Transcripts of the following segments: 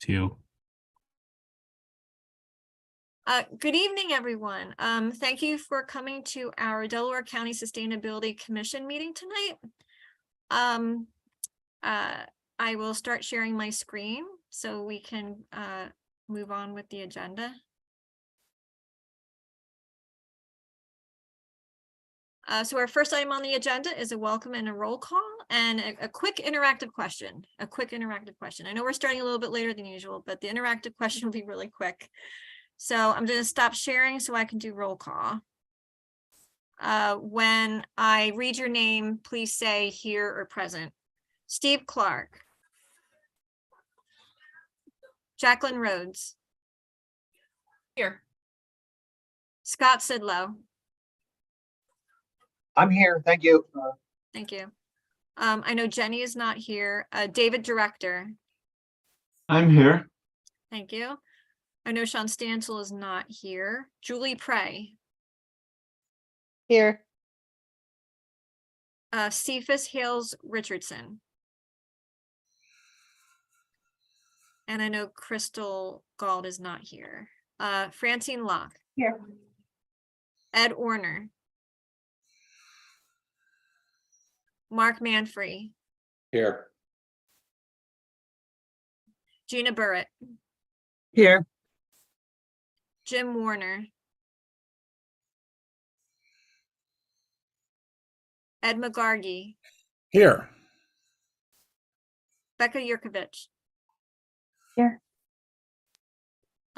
to you. Good evening, everyone. Thank you for coming to our Delaware County Sustainability Commission meeting tonight. I will start sharing my screen so we can move on with the agenda. So our first item on the agenda is a welcome and a roll call and a quick interactive question. I know we're starting a little bit later than usual, but the interactive question will be really quick. So I'm going to stop sharing so I can do roll call. When I read your name, please say here or present. Steve Clark. Jacqueline Rhodes. Here. Scott Sidlow. I'm here. Thank you. Thank you. I know Jenny is not here. David Director. I'm here. Thank you. I know Sean Stansel is not here. Julie Prey. Here. Cephas Hales Richardson. And I know Crystal Gald is not here. Francine Locke. Here. Ed Orner. Mark Manfrey. Here. Gina Burrett. Here. Jim Warner. Ed McGargy. Here. Becca Yurkovich. Here.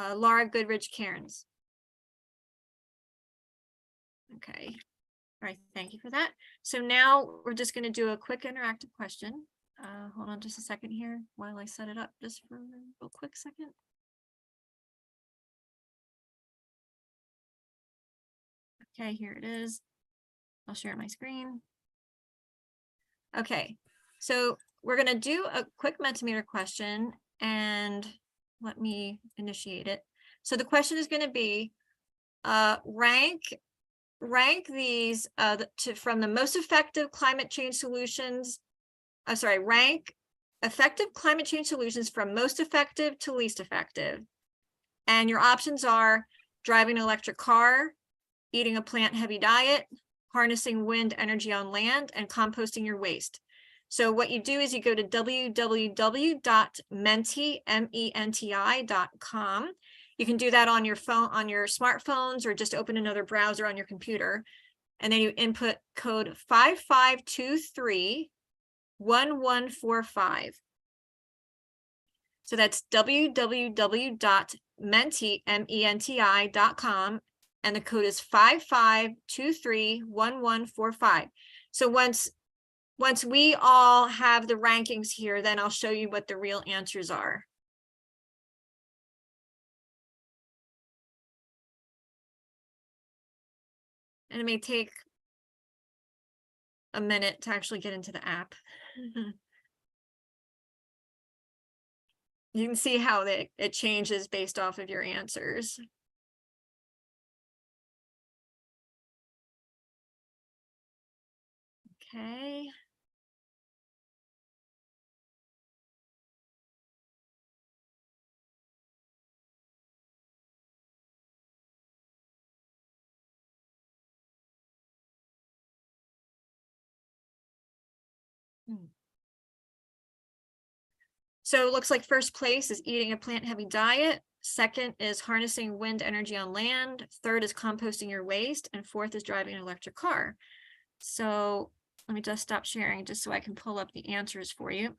Laura Goodrich Cairns. Okay. All right, thank you for that. So now we're just going to do a quick interactive question. Hold on just a second here while I set it up just for a real quick second. Okay, here it is. I'll share my screen. Okay, so we're going to do a quick Mentimeter question and let me initiate it. So the question is going to be rank these from the most effective climate change solutions. Rank effective climate change solutions from most effective to least effective. And your options are driving an electric car, eating a plant-heavy diet, harnessing wind energy on land, and composting your waste. So what you do is you go to www.menti.com. You can do that on your phone, on your smartphones, or just open another browser on your computer. And then you input code 5523-1145. So that's www.menti.com. And the code is 5523-1145. So once we all have the rankings here, then I'll show you what the real answers are. And it may take a minute to actually get into the app. You can see how it changes based off of your answers. Okay. So it looks like first place is eating a plant-heavy diet. Second is harnessing wind energy on land. Third is composting your waste. And fourth is driving an electric car. So let me just stop sharing just so I can pull up the answers for you.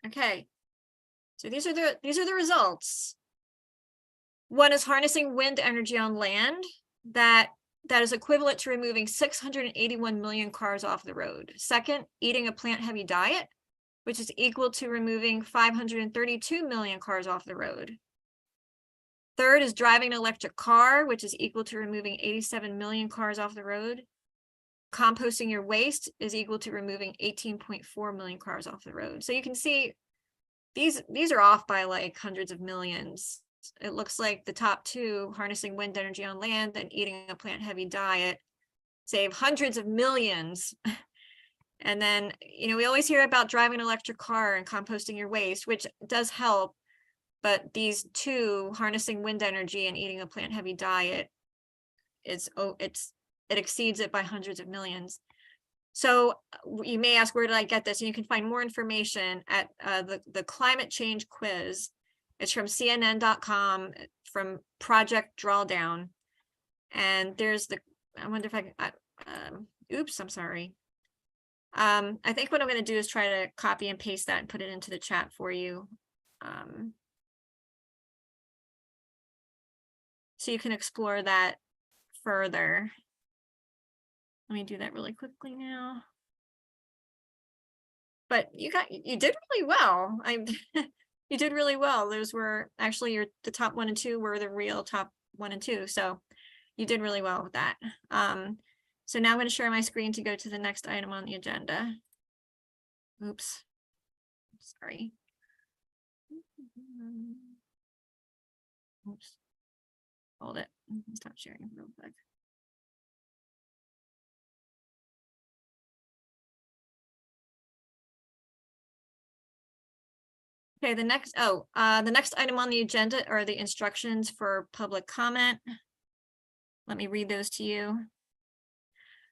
Okay, so these are the results. One is harnessing wind energy on land. That is equivalent to removing 681 million cars off the road. Second, eating a plant-heavy diet, which is equal to removing 532 million cars off the road. Third is driving an electric car, which is equal to removing 87 million cars off the road. Composting your waste is equal to removing 18.4 million cars off the road. So you can see these are off by like hundreds of millions. It looks like the top two, harnessing wind energy on land and eating a plant-heavy diet, save hundreds of millions. And then, we always hear about driving an electric car and composting your waste, which does help. But these two, harnessing wind energy and eating a plant-heavy diet, it exceeds it by hundreds of millions. So you may ask, where did I get this? And you can find more information at the climate change quiz. It's from CNN.com, from Project Drawdown. And there's I wonder if I can, oops, I'm sorry. I think what I'm going to do is try to copy and paste that and put it into the chat for you. So you can explore that further. Let me do that really quickly now. But you did really well. You did really well. Those were actually the top 1 and 2 were the real top 1 and 2. So you did really well with that. So now I'm going to share my screen to go to the next item on the agenda. Oops. Sorry. Oops. Hold it. Stop sharing real quick. Okay, the next item on the agenda are the instructions for public comment. Let me read those to you.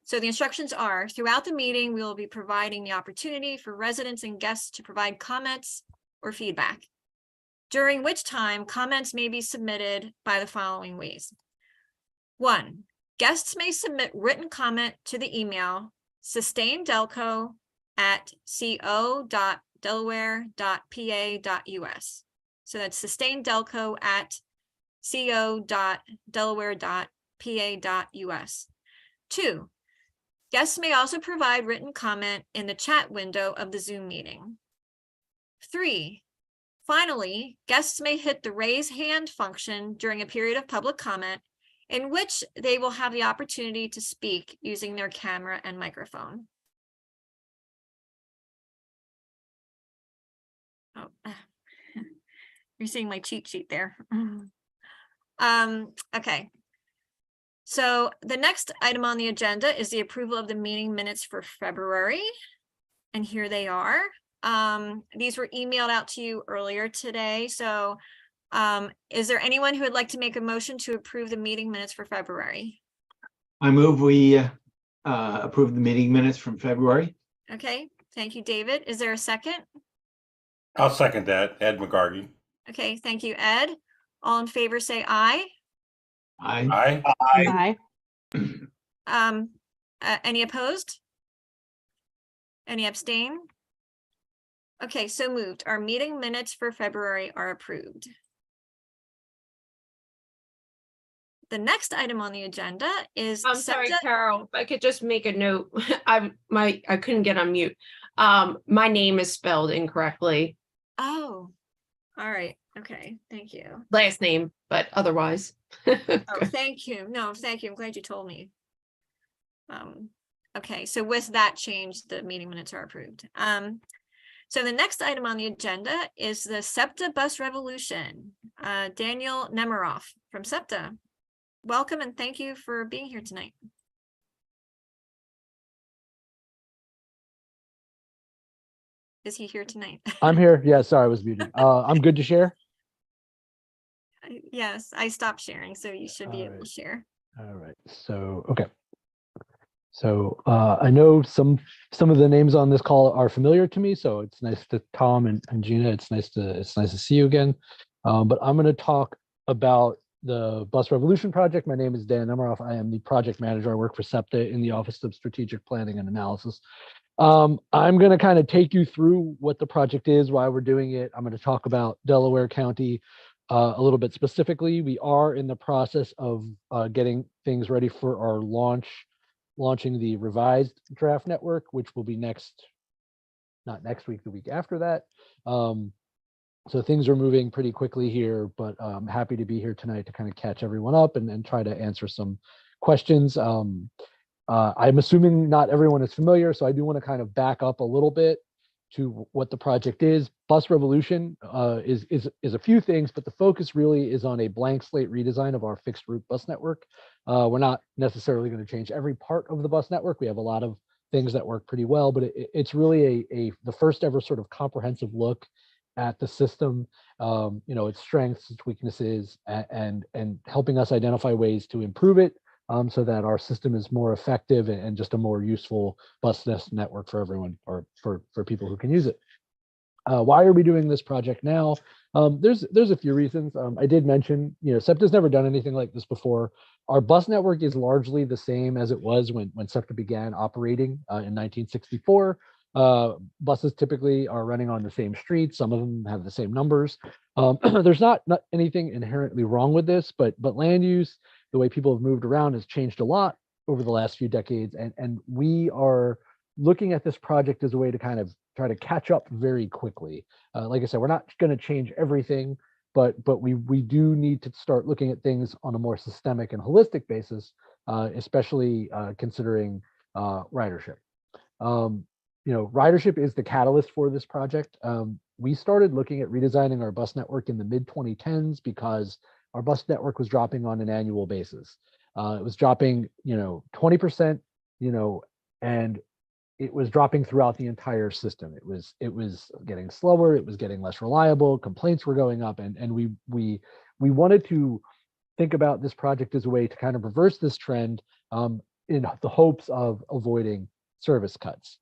So the instructions are, throughout the meeting, we will be providing the opportunity for residents and guests to provide comments or feedback, during which time comments may be submitted by the following ways. 1, guests may submit written comment to the email sustaindelco@co.delaware.pa.us. So that's sustaindelco@co.delaware.pa.us. 2, guests may also provide written comment in the chat window of the Zoom meeting. 3, finally, guests may hit the raise hand function during a period of public comment, in which they will have the opportunity to speak using their camera and microphone. Oh, you're seeing my cheat sheet there. Okay. So the next item on the agenda is the approval of the meeting minutes for February. And here they are. These were emailed out to you earlier today. So is there anyone who would like to make a motion to approve the meeting minutes for February? I move we approve the meeting minutes from February. Okay, thank you, David. Is there a second? I'll second that. Ed McGargy. Okay, thank you, Ed. All in favor, say aye. Aye. Aye. Aye. Any opposed? Any abstain? Okay, so moved. Our meeting minutes for February are approved. The next item on the agenda is I'm sorry, SEPTA. Carol, if I could just make a note. I couldn't get on mute. My name is spelled incorrectly. Oh, all right. Okay, thank you. Last name, but otherwise. Oh, thank you. No, thank you. I'm glad you told me. Okay, so with that change, the meeting minutes are approved. So the next item on the agenda is the SEPTA bus revolution. Daniel Nemiroff from SEPTA. Welcome and thank you for being here tonight. Is he here tonight? I'm here. Yeah, sorry, I was muted. I'm good to share. Yes, I stopped sharing, so you should be All able to right. share. All right. So, okay. So I know some of the names on this call are familiar to me. So it's nice to Tom and Gina. It's nice to see you again. But I'm going to talk about the Bus Revolution project. My name is Dan Nemiroff. I am the project manager. I work for SEPTA in the Office of Strategic Planning and Analysis. I'm going to kind of take you through what the project is, why we're doing it. I'm going to talk about Delaware County a little bit specifically. We are in the process of getting things ready for our launching the revised draft network, which will be not next week, the week after that. So things are moving pretty quickly here, but I'm happy to be here tonight to kind of catch everyone up and try to answer some questions. I'm assuming not everyone is familiar, so I do want to kind of back up a little bit to what the project is. Bus Revolution is a few things, but the focus really is on a blank slate redesign of our fixed route bus network. We're not necessarily going to change every part of the bus network. We have a lot of things that work pretty well, but it's really the first ever sort of comprehensive look at the system, its strengths, its weaknesses, and helping us identify ways to improve it, so that our system is more effective and just a more useful bus network for everyone, or for people who can use it. Why are we doing this project now? There's a few reasons. I did mention, SEPTA's never done anything like this before. Our bus network is largely the same as it was when SEPTA began operating in 1964. Buses typically are running on the same streets. Some of them have the same numbers. There's not anything inherently wrong with this, but land use, the way people have moved around, has changed a lot over the last few decades. And we are looking at this project as a way to kind of try to catch up very quickly. Like I said, we're not going to change everything, but we do need to start looking at things on a more systemic and holistic basis, especially considering ridership. Ridership is the catalyst for this project. We started looking at redesigning our bus network in the mid-2010s because our bus network was dropping on an annual basis. It was dropping, 20%, and it was dropping throughout the entire system. It was getting slower. It was getting less reliable. Complaints were going up, and we wanted to think about this project as a way to kind of reverse this trend, in the hopes of avoiding service cuts.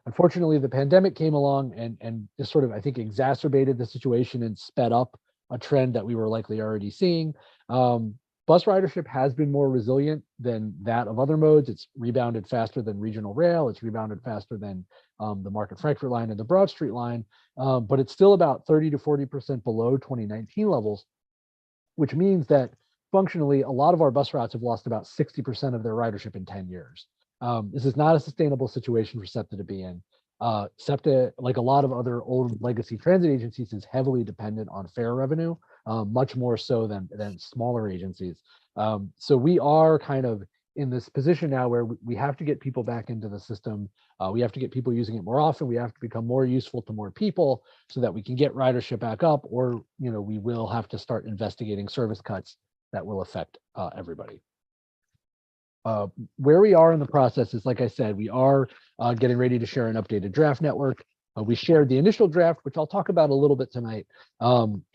Unfortunately, the pandemic came along and just sort of, I think, exacerbated the situation and sped up a trend that we were likely already seeing. Bus ridership has been more resilient than that of other modes. It's rebounded faster than regional rail. It's rebounded faster than the Market Frankfurt line and the Broad Street line, but it's still about 30 to 40% below 2019 levels, which means that functionally, a lot of our bus routes have lost about 60% of their ridership in 10 years. This is not a sustainable situation for SEPTA to be in. SEPTA, like a lot of other old legacy transit agencies, is heavily dependent on fare revenue, much more so than smaller agencies. So we are kind of in this position now where we have to get people back into the system. We have to get people using it more often. We have to become more useful to more people so that we can get ridership back up, or we will have to start investigating service cuts that will affect everybody. Where we are in the process is, like I said, we are getting ready to share an updated draft network. We shared the initial draft, which I'll talk about a little bit tonight,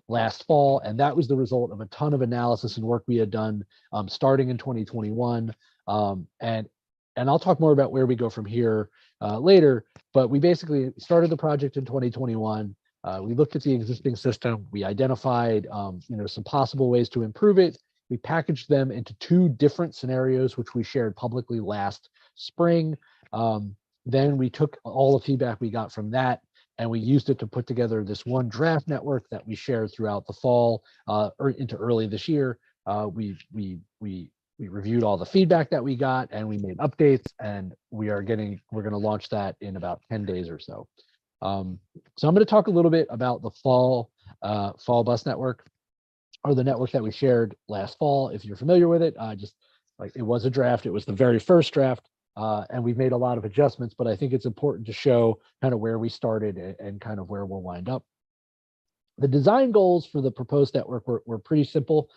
last fall, and that was the result of a ton of analysis and work we had done starting in 2021. And I'll talk more about where we go from here later, but we basically started the project in 2021. We looked at the existing system. We identified some possible ways to improve it. We packaged them into two different scenarios, which we shared publicly last spring. Then we took all the feedback we got from that, and we used it to put together this one draft network that we shared throughout the fall or into early this year. We reviewed all the feedback that we got, and we made updates, and we're going to launch that in about 10 days or so. So I'm going to talk a little bit about the fall bus network, or the network that we shared last fall. If you're familiar with it, it was a draft. It was the very first draft, and we've made a lot of adjustments, but I think it's important to show kind of where we started and kind of where we'll wind up. The design goals for the proposed network were pretty simple.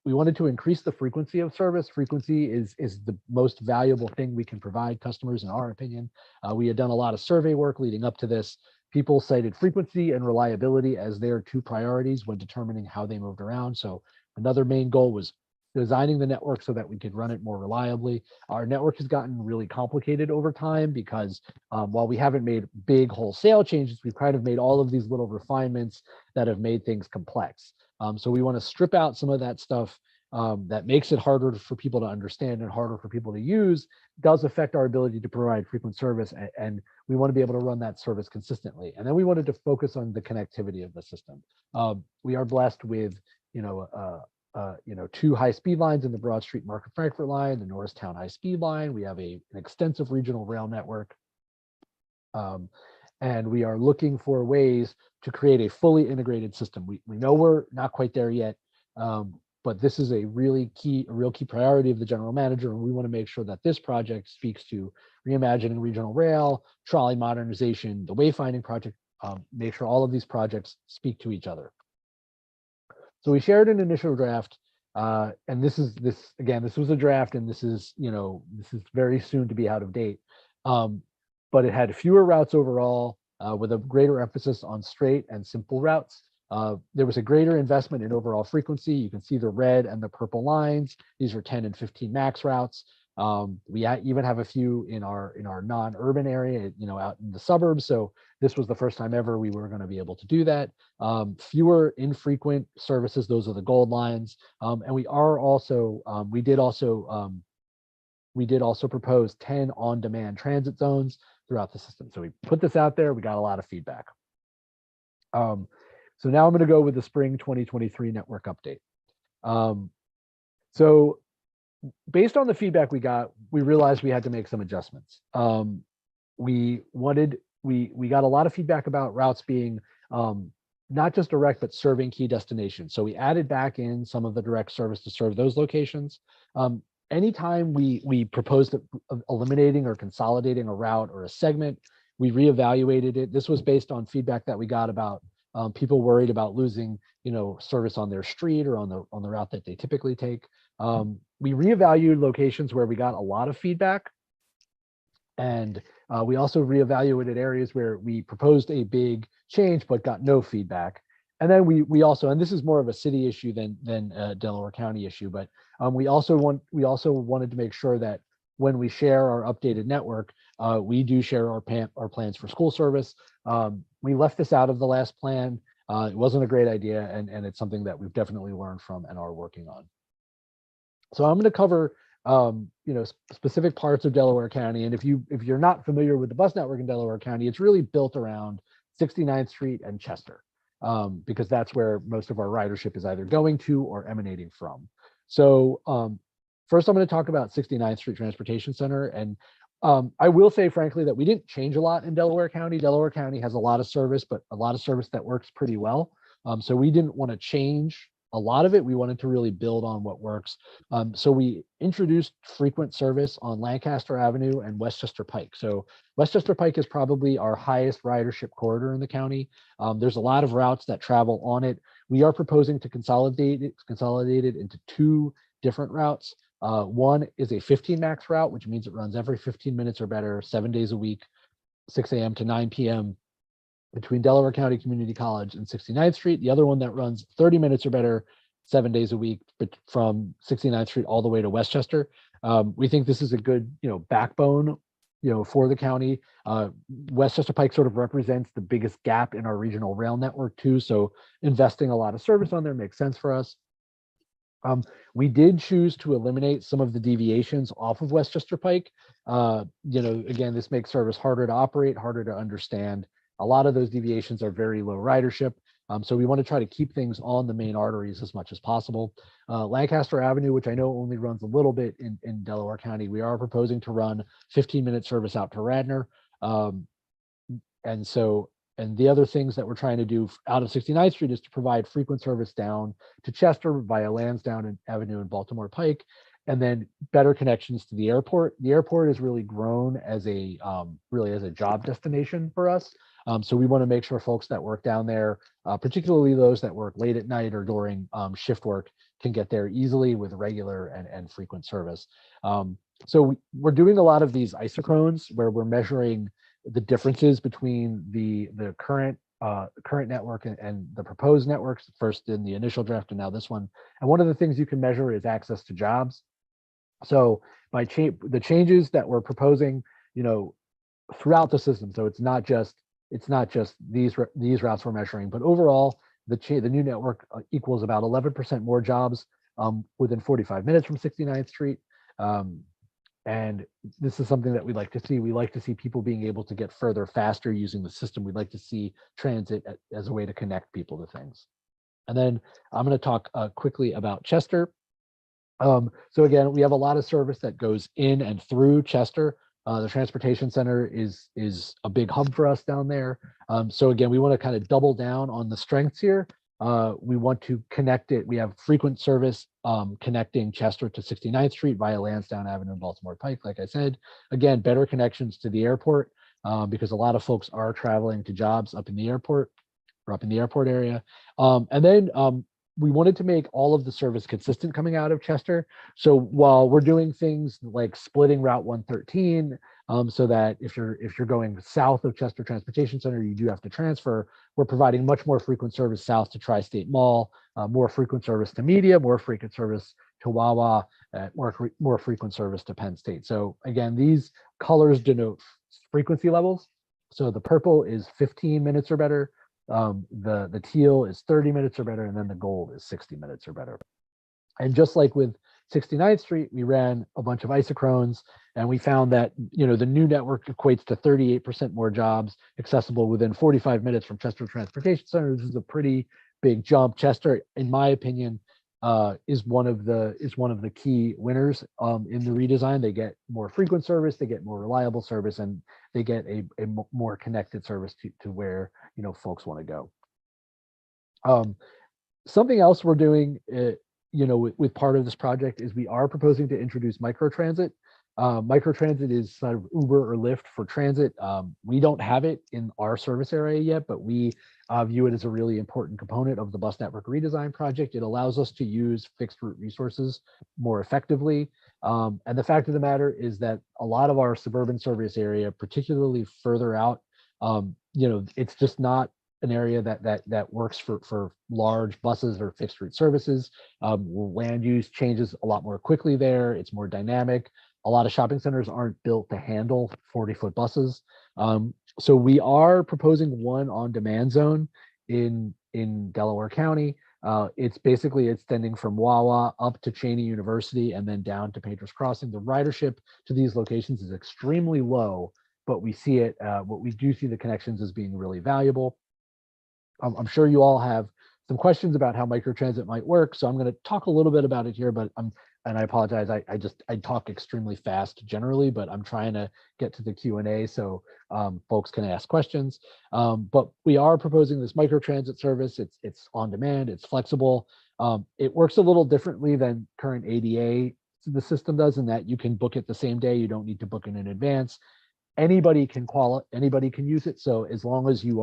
We wanted to increase the frequency of service. Frequency is the most valuable thing we can provide customers, in our opinion. We had done a lot of survey work leading up to this. People cited frequency and reliability as their two priorities when determining how they moved around. So another main goal was designing the network so that we could run it more reliably. Our network has gotten really complicated over time because while we haven't made big wholesale changes, we've kind of made all of these little refinements that have made things complex. So we want to strip out some of that stuff that makes it harder for people to understand and harder for people to use, does affect our ability to provide frequent service, and we want to be able to run that service consistently. And then we wanted to focus on the connectivity of the system. We are blessed with, two high-speed lines in the Broad Street Market Frankfurt line, the Norristown high-speed line. We have an extensive regional rail network. And we are looking for ways to create a fully integrated system. We know we're not quite there yet, but this is a real key priority of the general manager, and we want to make sure that this project speaks to reimagining regional rail, trolley modernization, the wayfinding project, make sure all of these projects speak to each other. So we shared an initial draft, and this was a draft, and this is very soon to be out of date. But it had fewer routes overall, with a greater emphasis on straight and simple routes. There was a greater investment in overall frequency. You can see the red and the purple lines. These are 10 and 15 max routes. We even have a few in our non-urban area, out in the suburbs. So this was the first time ever we were going to be able to do that. Fewer infrequent services. Those are the gold lines. And we did also propose 10 on-demand transit zones throughout the system. So we put this out there. We got a lot of feedback. So now I'm going to go with the spring 2023 network update. So based on the feedback we got, we realized we had to make some adjustments. We got a lot of feedback about routes being not just direct, but serving key destinations. So we added back in some of the direct service to serve those locations. Anytime we proposed eliminating or consolidating a route or a segment, we reevaluated it. This was based on feedback that we got about people worried about losing, service on their street or on the route that they typically take. We reevaluated locations where we got a lot of feedback, and we also reevaluated areas where we proposed a big change but got no feedback. And then we also, and this is more of a city issue than a Delaware County issue, but we also wanted to make sure that when we share our updated network, we do share our plans for school service. We left this out of the last plan. It wasn't a great idea, and it's something that we've definitely learned from and are working on. So I'm going to cover specific parts of Delaware County, and if you're not familiar with the bus network in Delaware County, it's really built around 69th Street and Chester, because that's where most of our ridership is either going to or emanating from. So first, I'm going to talk about 69th Street Transportation Center. And I will say, frankly, that we didn't change a lot in Delaware County. Delaware County has a lot of service, but a lot of service that works pretty well. So we didn't want to change a lot of it. We wanted to really build on what works. So we introduced frequent service on Lancaster Avenue and Westchester Pike. So Westchester Pike is probably our highest ridership corridor in the county. There's a lot of routes that travel on it. We are proposing to consolidate it into two different routes. One is a 15 max route, which means it runs every 15 minutes or better, 7 days a week, 6 a.m. to 9 p.m. between Delaware County Community College and 69th Street. The other one that runs 30 minutes or better, 7 days a week, but from 69th Street all the way to Westchester. We think this is a good, backbone, for the county. Westchester Pike sort of represents the biggest gap in our regional rail network too. So investing a lot of service on there makes sense for us. We did choose to eliminate some of the deviations off of Westchester Pike. Again, this makes service harder to operate, harder to understand. A lot of those deviations are very low ridership. So we want to try to keep things on the main arteries as much as possible. Lancaster Avenue, which I know only runs a little bit in Delaware County, we are proposing to run 15-minute service out to Radnor. And the other things that we're trying to do out of 69th Street is to provide frequent service down to Chester via Lansdowne Avenue and Baltimore Pike, and then better connections to the airport. The airport has really grown as a job destination for us. So we want to make sure folks that work down there, particularly those that work late at night or during shift work, can get there easily with regular and frequent service. So we're doing a lot of these isochrones where we're measuring the differences between the current network and the proposed networks, first in the initial draft and now this one. And one of the things you can measure is access to jobs. So by the changes that we're proposing, throughout the system. So it's not just these routes we're measuring, but overall, the new network equals about 11% more jobs within 45 minutes from 69th Street. And this is something that we like to see. We like to see people being able to get further faster using the system. We'd like to see transit as a way to connect people to things. And then I'm going to talk quickly about Chester. So again, we have a lot of service that goes in and through Chester. The transportation center is a big hub for us down there. So again, we want to kind of double down on the strengths here. We want to connect it. We have frequent service connecting Chester to 69th Street via Lansdowne Avenue and Baltimore Pike. Like I said, again, better connections to the airport because a lot of folks are traveling to jobs up in the airport or up in the airport area. And then we wanted to make all of the service consistent coming out of Chester. So while we're doing things like splitting Route 113, so that if you're going south of Chester Transportation Center, you do have to transfer, we're providing much more frequent service south to Tri-State Mall, more frequent service to Media, more frequent service to Wawa, more frequent service to Penn State. So again, these colors denote frequency levels. So the purple is 15 minutes or better. The teal is 30 minutes or better, and then the gold is 60 minutes or better. And just like with 69th Street, we ran a bunch of isochrones, and we found that, you know, the new network equates to 38% more jobs accessible within 45 minutes from Chester Transportation Center. This is a pretty big jump. Chester, in my opinion, is one of the key winners in the redesign. They get more frequent service, they get more reliable service, and they get a more connected service to where, you know, folks want to go. Something else we're doing, you know, with part of this project is we are proposing to introduce microtransit. Microtransit is sort of Uber or Lyft for transit. We don't have it in our service area yet, but we view it as a really important component of the bus network redesign project. It allows us to use fixed route resources more effectively. And the fact of the matter is that a lot of our suburban service area, particularly further out, you know, it's just not an area that works for large buses or fixed route services. Land use changes a lot more quickly there. It's more dynamic. A lot of shopping centers aren't built to handle 40-foot buses. So we are proposing one on-demand zone in Delaware County. It's basically extending from Wawa up to Cheney University and then down to Painters Crossing. The ridership to these locations is extremely low, but we see it, what we do see the connections as being really valuable. I'm sure you all have some questions about how microtransit might work, so I'm going to talk a little bit about it here, but and I apologize, I talk extremely fast generally, but I'm trying to get to the Q&A so folks can ask questions. But we are proposing this microtransit service. It's on demand, it's flexible. It works a little differently than current ADA the system does, in that you can book it the same day. You don't need to book it in advance. Anybody can use it. So as long as you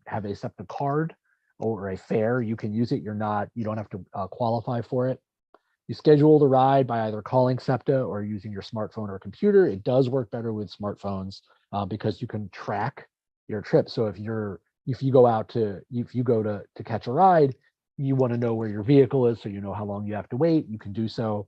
have a SEPTA card or a fare, you can use it. You don't have to qualify for it. You schedule the ride by either calling SEPTA or using your smartphone or computer. It does work better with smartphones because you can track your trip. So if you go to catch a ride, you want to know where your vehicle is, so you know how long you have to wait. You can do so.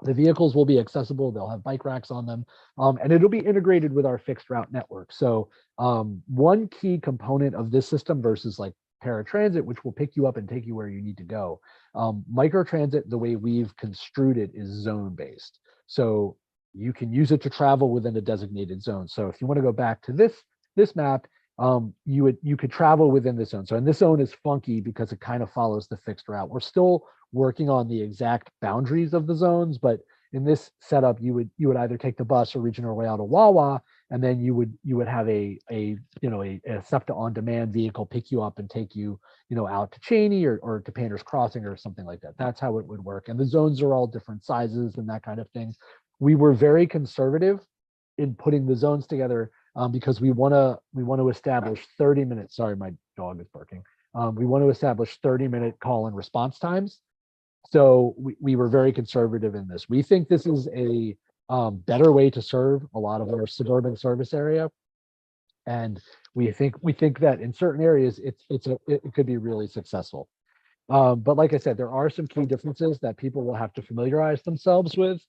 The vehicles will be accessible. They'll have bike racks on them, and it'll be integrated with our fixed route network. So one key component of this system versus like paratransit, which will pick you up and take you where you need to go. Microtransit, the way we've construed it, is zone-based. So you can use it to travel within a designated zone. So if you want to go back to this map, you could travel within this zone. So, and this zone is funky because it kind of follows the fixed route. We're still working on the exact boundaries of the zones, but in this setup, you would either take the bus or regional rail to Wawa, and then you would have a SEPTA on demand vehicle pick you up and take you, out to Cheney or to Painters Crossing or something like that. That's how it would work. And the zones are all different sizes and that kind of thing. We were very conservative in putting the zones together because we want to establish 30 minutes. Sorry, my dog is barking. We want to establish 30-minute call and response times. So we were very conservative in this. We think this is a better way to serve a lot of our suburban service area, and we think that in certain areas it could be really successful. But like I said, there are some key differences that people will have to familiarize themselves with,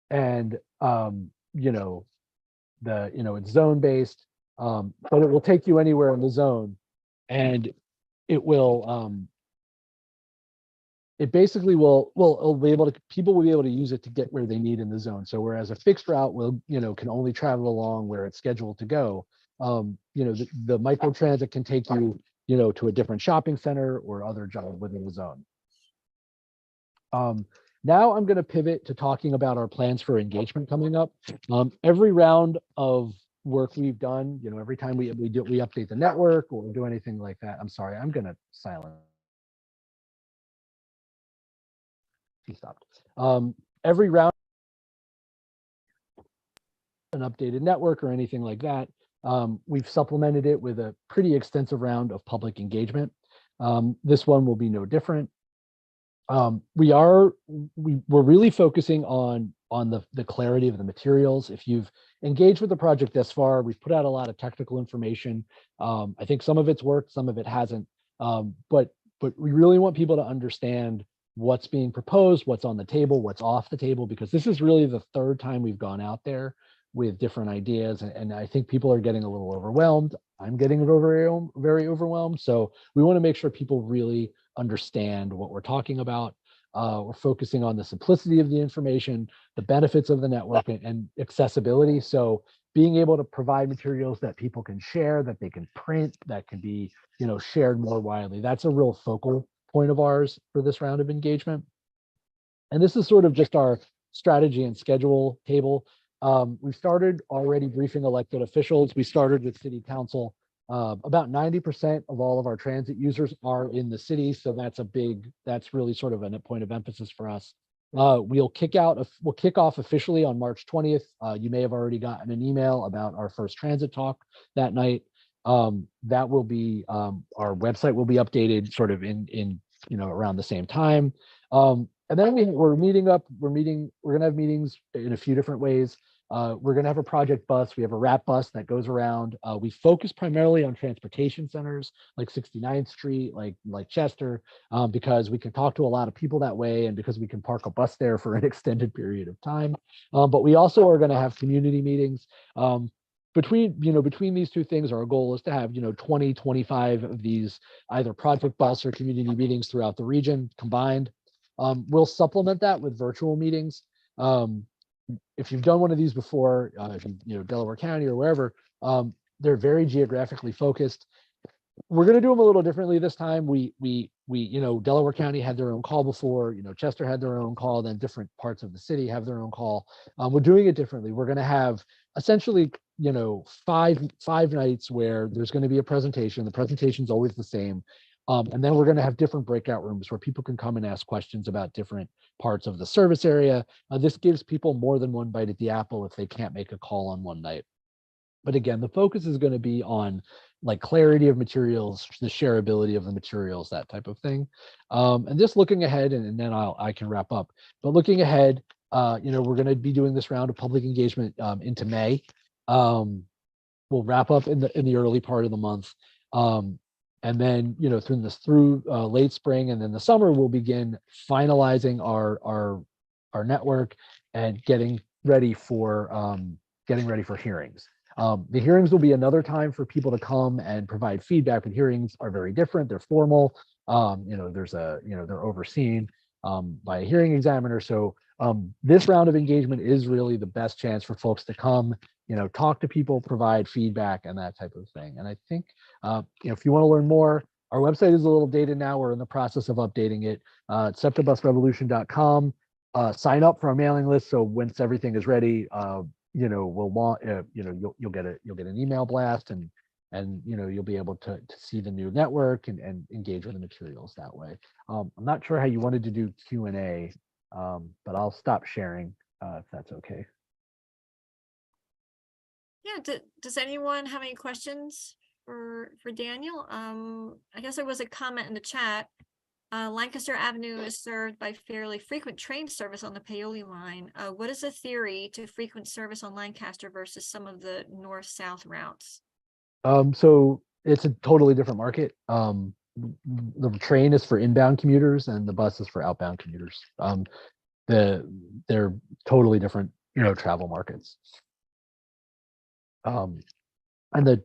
and it's zone based, but it will take you anywhere in the zone, and it will. It basically will be able to, people will be able to use it to get where they need in the zone. So whereas a fixed route can only travel along where it's scheduled to go, the microtransit can take you, to a different shopping center or other job within the zone. Now I'm going to pivot to talking about our plans for engagement coming up. Every round of work we've done, every time we update the network or do anything like that. I'm sorry, I'm going to silence. he stopped. Every round, an updated network or anything like that. We've supplemented it with a pretty extensive round of public engagement. This one will be no different. We're really focusing on the clarity of the materials. If you've engaged with the project thus far, we've put out a lot of technical information. I think some of it's worked, some of it hasn't. But we really want people to understand what's being proposed, what's on the table, what's off the table, because this is really the third time we've gone out there with different ideas. And I think people are getting a little overwhelmed. I'm getting very overwhelmed. So we want to make sure people really understand what we're talking about. We're focusing on the simplicity of the information, the benefits of the network, and accessibility. So being able to provide materials that people can share, that they can print, that can be, shared more widely. That's a real focal point of ours for this round of engagement. And this is sort of just our strategy and schedule table. We started already briefing elected officials. We started with city council. About 90% of all of our transit users are in the city. So that's really sort of a point of emphasis for us. We'll kick off officially on March 20th. You may have already gotten an email about our first transit talk that night. That will be, our website will be updated sort of in around the same time. And then we're gonna have meetings in a few different ways. We're gonna have a project bus. We have a wrap bus that goes around. We focus primarily on transportation centers like 69th Street, like Chester, because we can talk to a lot of people that way, and because we can park a bus there for an extended period of time. But we also are gonna have community meetings. Between these two things, our goal is to have 20, 25 of these either project bus or community meetings throughout the region combined. We'll supplement that with virtual meetings. If you've done one of these before, Delaware County or wherever, they're very geographically focused. We're going to do them a little differently this time. Delaware County had their own call before, Chester had their own call, then different parts of the city have their own call. We're doing it differently. We're going to have essentially, five nights where there's going to be a presentation. The presentation is always the same. And then we're going to have different breakout rooms where people can come and ask questions about different parts of the service area. This gives people more than one bite at the apple if they can't make a call on one night. But again, the focus is going to be on like clarity of materials, the shareability of the materials, that type of thing. And just looking ahead, and then I can wrap up. But looking ahead, we're going to be doing this round of public engagement into May. We'll wrap up in the early part of the month. And then, through late spring and then the summer, we'll begin finalizing our network and getting ready for hearings. The hearings will be another time for people to come and provide feedback, but hearings are very different. They're formal. They're overseen by a hearing examiner. So this round of engagement is really the best chance for folks to come, talk to people, provide feedback, and that type of thing. And I think, if you want to learn more, our website is a little dated now. We're in the process of updating it. SEPTABusRevolution.com. Sign up for our mailing list. So once everything is ready, you'll get an email blast, and you'll be able to see the new network and engage with the materials that way. I'm not sure how you wanted to do Q&A, but I'll stop sharing if that's okay. Yeah, does anyone have any questions for Daniel? I guess there was a comment in the chat. Lancaster Avenue is served by fairly frequent train service on the Paoli line. What is the theory to frequent service on Lancaster versus some of the north-south routes? So it's a totally different market. The train is for inbound commuters and the bus is for outbound commuters. They're totally different, travel markets. And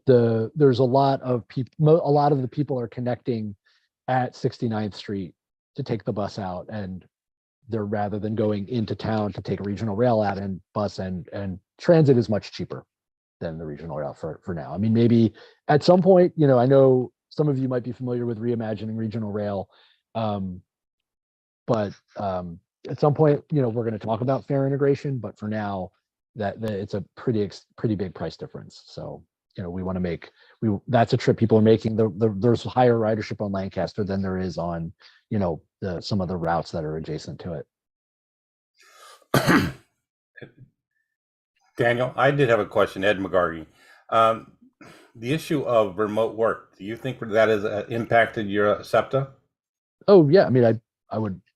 there's a lot of people, a lot of the people are connecting at 69th Street to take the bus out, and they're, rather than going into town to take a regional rail out, and bus and transit is much cheaper than the regional rail for now. I mean, maybe at some point, I know some of you might be familiar with reimagining regional rail, but at some point, we're going to talk about fare integration, but for now, that it's a pretty big price difference. So, we want to make, that's a trip people are making. There's higher ridership on Lancaster than there is on, some of the routes that are adjacent to it. Daniel, I did have a question, Ed McGargy. The issue of remote work, do you think that has impacted your SEPTA? Oh yeah, I mean,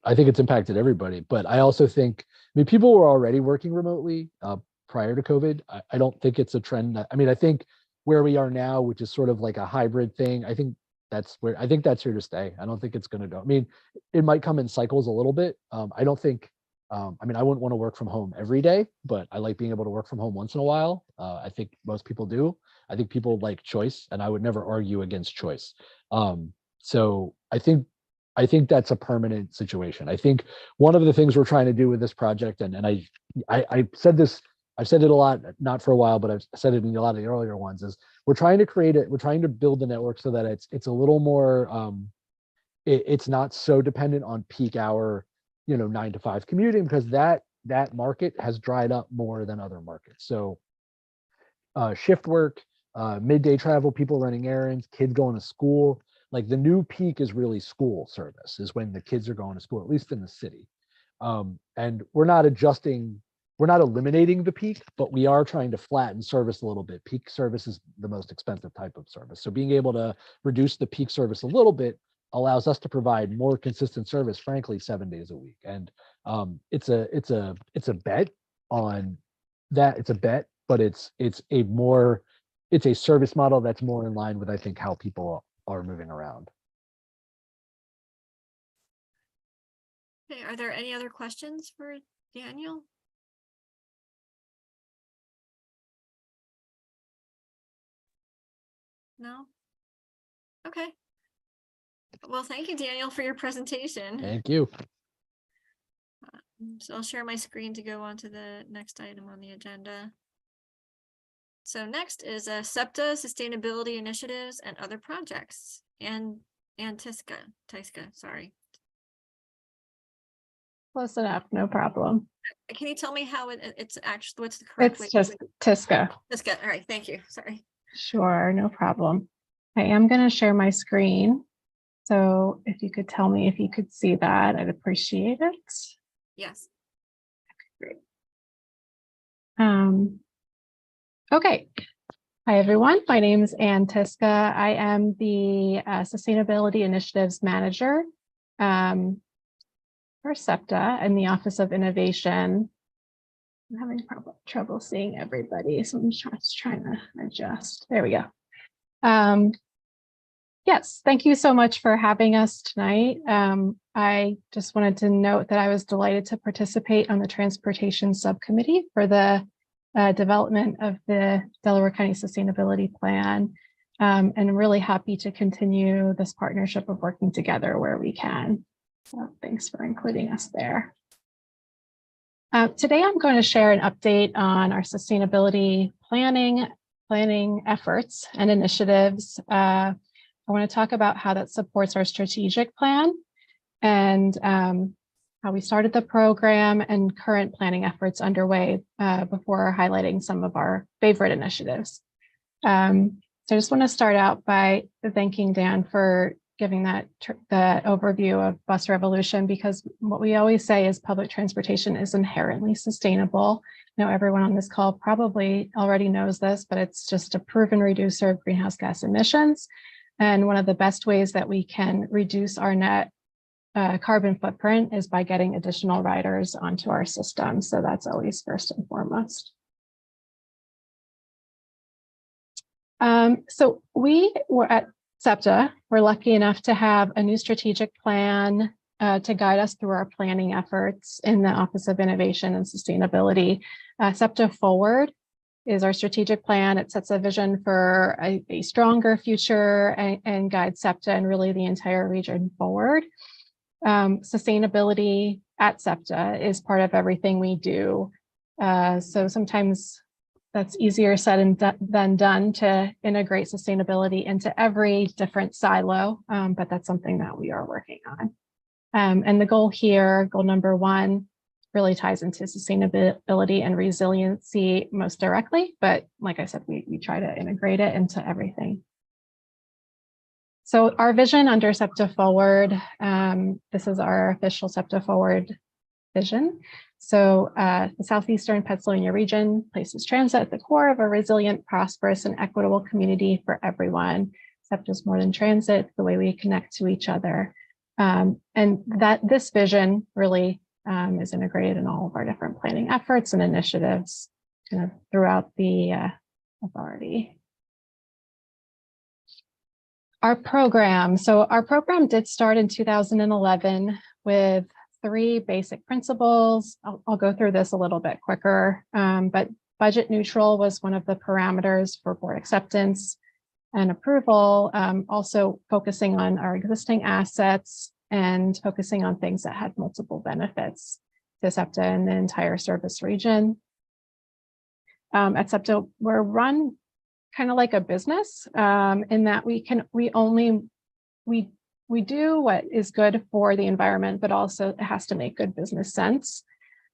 I think it's impacted everybody, but I also think, I mean, people were already working remotely prior to COVID. I don't think it's a trend. I mean, I think where we are now, which is sort of like a hybrid thing, I think that's here to stay. I don't think it's going to go. I mean, it might come in cycles a little bit. I don't think, I mean, I wouldn't want to work from home every day, but I like being able to work from home once in a while. I think most people do. I think people like choice, and I would never argue against choice. So I think that's a permanent situation. I think one of the things we're trying to do with this project, and I said this, I've said it a lot, not for a while, but I've said it in a lot of the earlier ones, is we're trying to build the network so that it's a little more, it's not so dependent on peak hour, 9 to 5 commuting, because that market has dried up more than other markets. So shift work, midday travel, people running errands, kids going to school. Like the new peak is really school service, is when the kids are going to school, at least in the city. And we're not eliminating the peak, but we are trying to flatten service a little bit. Peak service is the most expensive type of service. So being able to reduce the peak service a little bit allows us to provide more consistent service, frankly, 7 days a week. And it's a bet on that. It's a bet, but it's a service model that's more in line with, I think, how people are moving around. Okay, are there any other questions for Daniel? No? Okay. Well, thank you, Daniel, for your presentation. Thank you. So I'll share my screen to go on to the next item on the agenda. So next is SEPTA, Sustainability Initiatives and Other Projects, and Tiska, sorry. Close enough, no problem. Can you tell me how it's actually, what's the correct way? It's just Tiska. Tiska, all right, thank you, sorry. Sure, no problem. I am going to share my screen. So if you could tell me if you could see that, I'd appreciate it. Yes. Great. Okay. Hi, everyone. My name is Ann Tiska. I am the Sustainability Initiatives Manager for SEPTA in the Office of Innovation. I'm having trouble seeing everybody, so I'm just trying to adjust. There we go. Yes, thank you so much for having us tonight. I just wanted to note that I was delighted to participate on the Transportation Subcommittee for the development of the Delaware County Sustainability Plan, and really happy to continue this partnership of working together where we can. So thanks for including us there. Today, I'm going to share an update on our sustainability planning efforts and initiatives. I want to talk about how that supports our strategic plan and how we started the program and current planning efforts underway before highlighting some of our favorite initiatives. So I just want to start out by thanking Dan for giving that overview of bus revolution, because what we always say is public transportation is inherently sustainable. I know everyone on this call probably already knows this, but it's just a proven reducer of greenhouse gas emissions. And one of the best ways that we can reduce our net carbon footprint is by getting additional riders onto our system. So that's always first and foremost. So we were at SEPTA, we're lucky enough to have a new strategic plan to guide us through our planning efforts in the Office of Innovation and Sustainability. SEPTA Forward is our strategic plan. It sets a vision for a stronger future and guides SEPTA and really the entire region forward. Sustainability at SEPTA is part of everything we do. So sometimes that's easier said than done to integrate sustainability into every different silo, but that's something that we are working on. And the goal here, goal number one, really ties into sustainability and resiliency most directly, but like I said, we try to integrate it into everything. So our vision under SEPTA Forward, this is our official SEPTA Forward vision. So the Southeastern Pennsylvania region places transit at the core of a resilient, prosperous, and equitable community for everyone. SEPTA is more than transit, the way we connect to each other. And that this vision really is integrated in all of our different planning efforts and initiatives kind of throughout the authority. Our program. So our program did start in 2011 with 3 basic principles. I'll go through this a little bit quicker, but budget neutral was one of the parameters for board acceptance and approval. Also focusing on our existing assets and focusing on things that had multiple benefits to SEPTA and the entire service region. At SEPTA, we're run kind of like a business in that we do what is good for the environment, but also it has to make good business sense.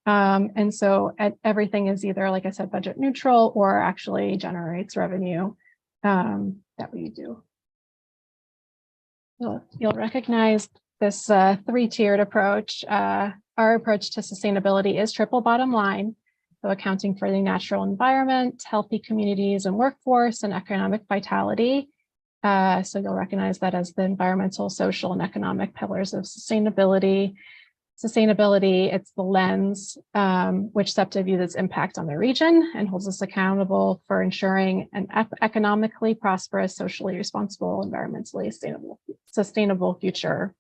And so everything is either, like I said, budget neutral or actually generates revenue that we do. You'll recognize this 3-tiered approach. Our approach to sustainability is triple bottom line. So accounting for the natural environment, healthy communities and workforce, and economic vitality. So you'll recognize that as the environmental, social, and economic pillars of sustainability. Sustainability, it's the lens which SEPTA views its impact on the region and holds us accountable for ensuring an economically prosperous, socially responsible, environmentally sustainable future.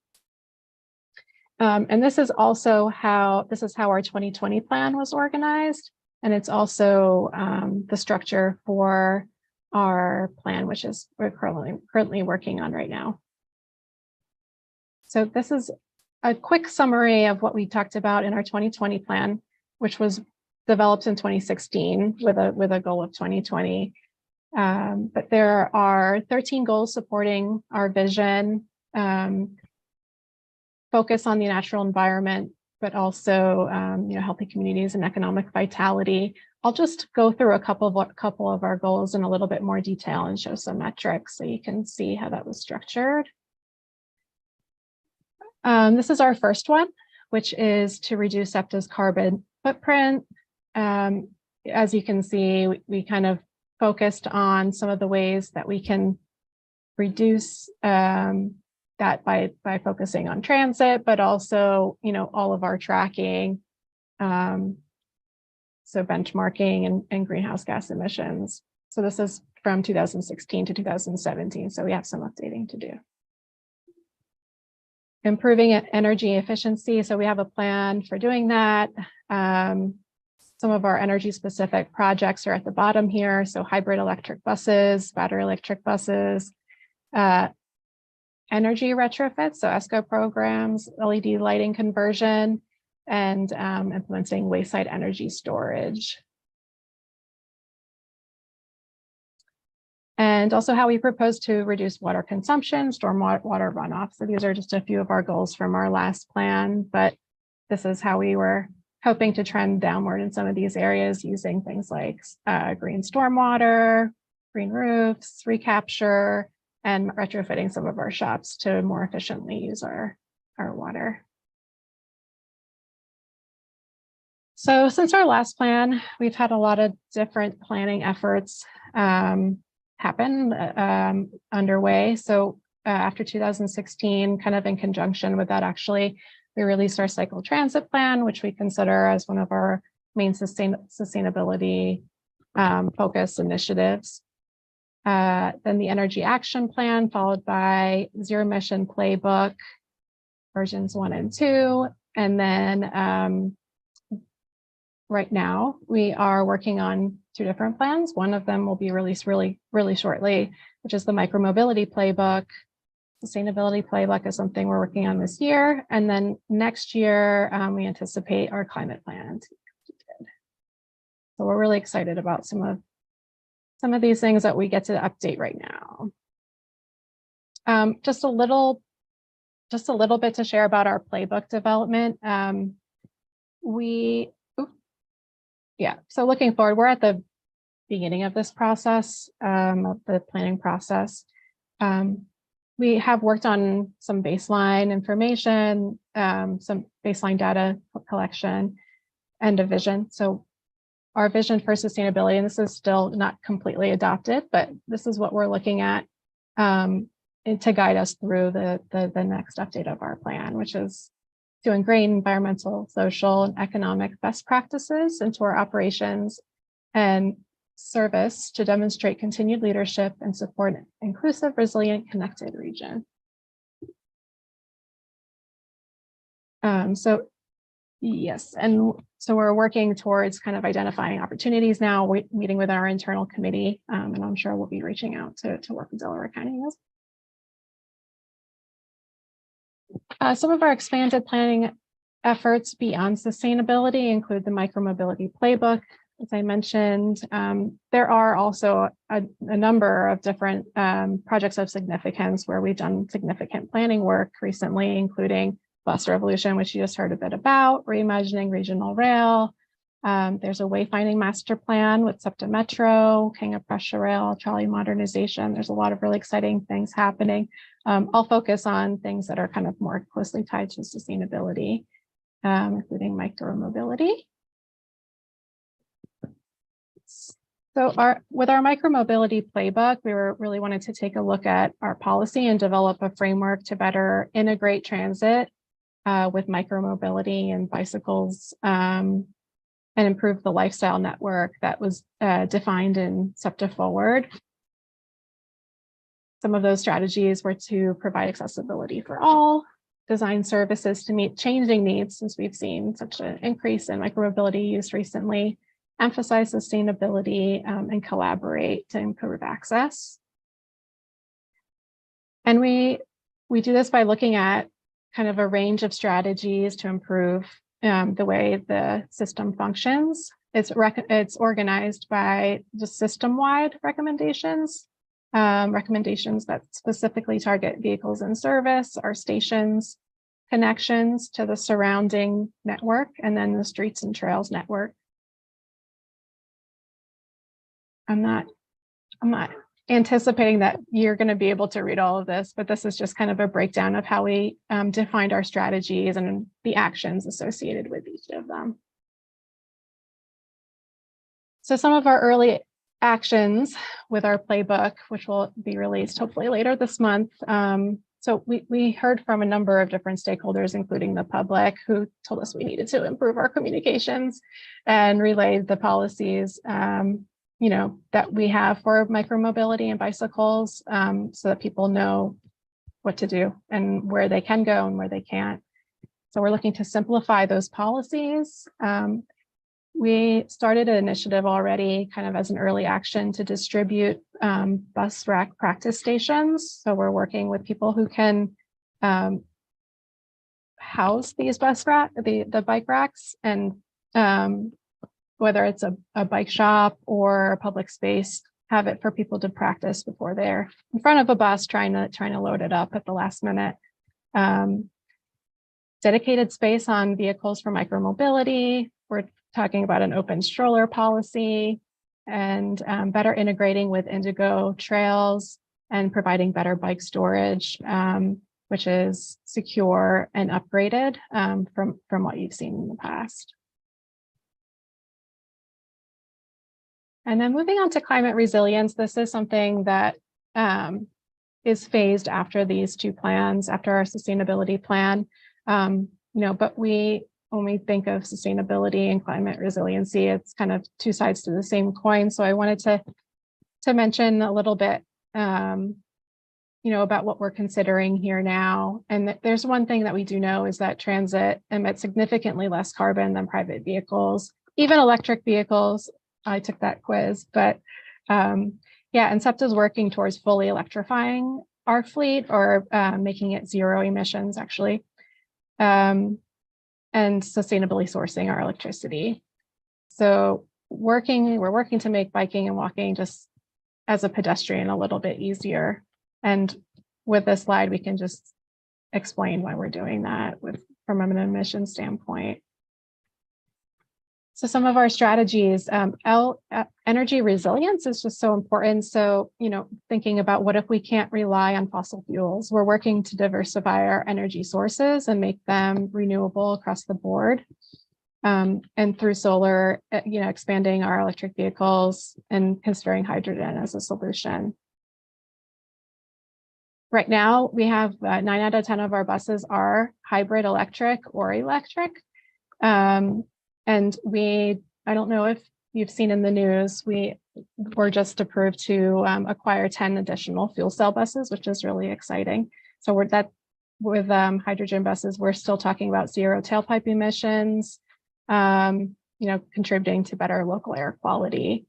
And this is also how our 2020 plan was organized. And it's also the structure for our plan, which is we're currently working on right now. So this is a quick summary of what we talked about in our 2020 plan, which was developed in 2016 with a goal of 2020. But there are 13 goals supporting our vision, focus on the natural environment, but also healthy communities and economic vitality. I'll just go through a couple of our goals in a little bit more detail and show some metrics so you can see how that was structured. This is our first one, which is to reduce SEPTA's carbon footprint. As you can see, we kind of focused on some of the ways that we can reduce that by focusing on transit, but also, all of our tracking, so benchmarking and greenhouse gas emissions. So this is from 2016 to 2017, so we have some updating to do. Improving energy efficiency, so we have a plan for doing that. Some of our energy specific projects are at the bottom here, so hybrid electric buses, battery electric buses, energy retrofits, so ESCO programs, LED lighting conversion, and implementing wayside energy storage. And also how we propose to reduce water consumption, stormwater runoff. So these are just a few of our goals from our last plan, but this is how we were hoping to trend downward in some of these areas using things like green stormwater, green roofs, recapture, and retrofitting some of our shops to more efficiently use our water. So since our last plan, we've had a lot of different planning efforts happen underway. So after 2016, kind of in conjunction with that, actually, we released our cycle transit plan, which we consider as one of our main sustainability focus initiatives. Then the energy action plan, followed by zero emission playbook versions 1 and 2. And then right now we are working on 2 different plans. One of them will be released really shortly, which is the micromobility playbook. Sustainability playbook is something we're working on this year. And then next year, we anticipate our climate plan to be completed. So we're really excited about some of these things that we get to update right now. Just a little bit to share about our playbook development. So looking forward, we're at the beginning of this process, of the planning process. we have worked on some baseline information, some baseline data collection, and a vision. So our vision for sustainability, and this is still not completely adopted, but this is what we're looking at to guide us through the next update of our plan, which is to ingrain environmental, social, and economic best practices into our operations and service to demonstrate continued leadership and support an inclusive, resilient, connected region. So yes, and so we're working towards kind of identifying opportunities now. We're meeting with our internal committee, and I'm sure we'll be reaching out to work with Delaware County. Some of our expanded planning efforts beyond sustainability include the micromobility playbook. As I mentioned, there are also a number of different projects of significance where we've done significant planning work recently, including Bus Revolution, which you just heard a bit about, reimagining regional rail. There's a wayfinding master plan with SEPTA Metro, King of Prussia Rail, trolley modernization. There's a lot of really exciting things happening. I'll focus on things that are kind of more closely tied to sustainability, including micromobility. So with our micromobility playbook, we really wanted to take a look at our policy and develop a framework to better integrate transit with micromobility and bicycles and improve the lifestyle network that was defined in SEPTA Forward. Some of those strategies were to provide accessibility for all, design services to meet changing needs, since we've seen such an increase in micromobility use recently, emphasize sustainability, and collaborate to improve access. And we do this by looking at kind of a range of strategies to improve the way the system functions. It's organized by just system-wide recommendations, recommendations that specifically target vehicles in service, our stations, connections to the surrounding network, and then the streets and trails network. I'm not anticipating that you're going to be able to read all of this, but this is just kind of a breakdown of how we defined our strategies and the actions associated with each of them. So some of our early actions with our playbook, which will be released hopefully later this month. So we heard from a number of different stakeholders, including the public, who told us we needed to improve our communications and relay the policies that we have for micromobility and bicycles, so that people know what to do and where they can go and where they can't. So we're looking to simplify those policies. We started an initiative already kind of as an early action to distribute bus rack practice stations. So we're working with people who can house these the bike racks, and whether it's a bike shop or a public space, have it for people to practice before they're in front of a bus trying to load it up at the last minute. Dedicated space on vehicles for micromobility. We're talking about an open stroller policy and better integrating with Indigo trails and providing better bike storage, which is secure and upgraded from what you've seen in the past. And then moving on to climate resilience, this is something that is phased after these two plans, after our sustainability plan. But when we think of sustainability and climate resiliency, it's kind of two sides to the same coin. So I wanted to mention a little bit, about what we're considering here now. And there's one thing that we do know is that transit emits significantly less carbon than private vehicles, even electric vehicles. I took that quiz, but and SEPTA is working towards fully electrifying our fleet, or making it zero emissions actually, and sustainably sourcing our electricity. So we're working to make biking and walking just as a pedestrian a little bit easier. And with this slide, we can just explain why we're doing that from an emission standpoint. So some of our strategies, energy resilience is just so important. So, thinking about what if we can't rely on fossil fuels, we're working to diversify our energy sources and make them renewable across the board. And through solar, expanding our electric vehicles and considering hydrogen as a solution. Right now, we have 9 out of 10 of our buses are hybrid electric or electric. And I don't know if you've seen in the news, we were just approved to acquire 10 additional fuel cell buses, which is really exciting. So with hydrogen buses, we're still talking about 0 tailpipe emissions, contributing to better local air quality.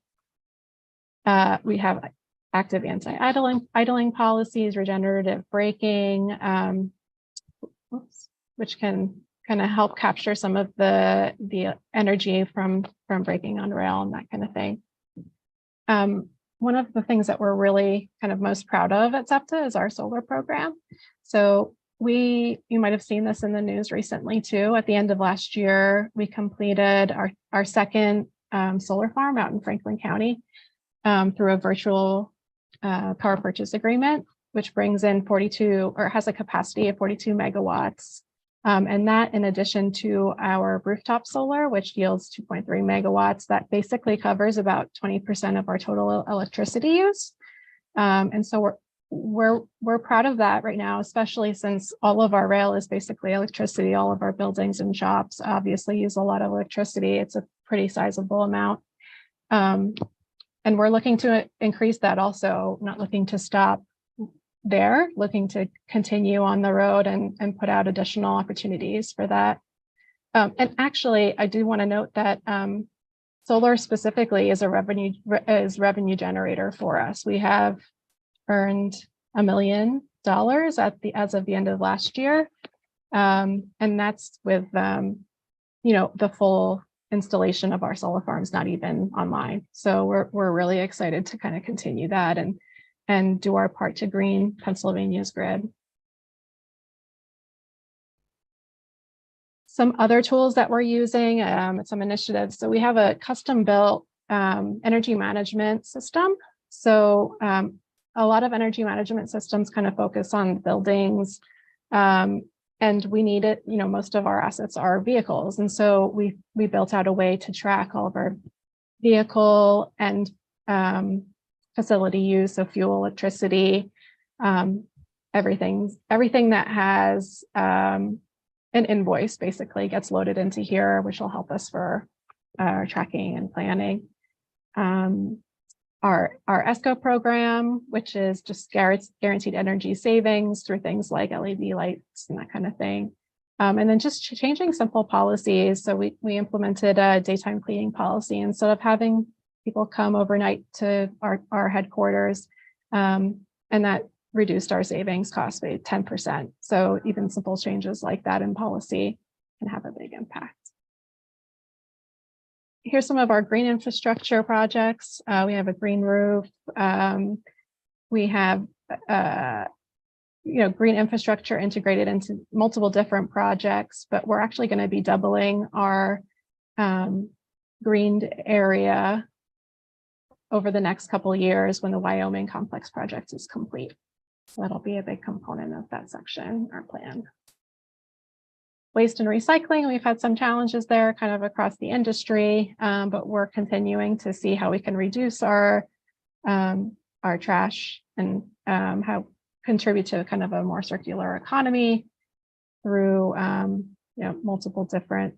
We have active anti-idling policies, regenerative braking, which can kind of help capture some of the energy from braking on rail and that kind of thing. One of the things that we're really kind of most proud of at SEPTA is our solar program. So you might have seen this in the news recently too. At the end of last year, we completed our second solar farm out in Franklin County through a virtual power purchase agreement, which brings in has a capacity of 42 megawatts. And that in addition to our rooftop solar, which yields 2.3 megawatts, that basically covers about 20% of our total electricity use. And so we're proud of that right now, especially since all of our rail is basically electricity. All of our buildings and shops obviously use a lot of electricity. It's a pretty sizable amount. And we're looking to increase that also, not looking to stop there, looking to continue on the road and put out additional opportunities for that. And actually, I do want to note that solar specifically is a revenue generator for us. We have earned $1 million as of the end of last year, and that's with the full installation of our solar farms not even online. So we're really excited to kind of continue that and do our part to green Pennsylvania's grid. Some other tools that we're using, some initiatives. So we have a custom built energy management system. So a lot of energy management systems kind of focus on buildings, and we need it, most of our assets are vehicles. And so we built out a way to track all of our vehicle and facility use, so fuel, electricity, everything that has an invoice basically gets loaded into here, which will help us for our tracking and planning. Our ESCO program, which is just guaranteed energy savings through things like LED lights and that kind of thing. And then just changing simple policies. So we implemented a daytime cleaning policy instead of having people come overnight to our headquarters, and that reduced our savings cost by 10%. So even simple changes like that in policy can have a big impact. Here's some of our green infrastructure projects. We have a green roof. We have green infrastructure integrated into multiple different projects, but we're actually going to be doubling our greened area over the next couple of years when the Wyoming complex project is complete. So that'll be a big component of that section, our plan. Waste and recycling, we've had some challenges there kind of across the industry, but we're continuing to see how we can reduce our trash and how contribute to kind of a more circular economy through multiple different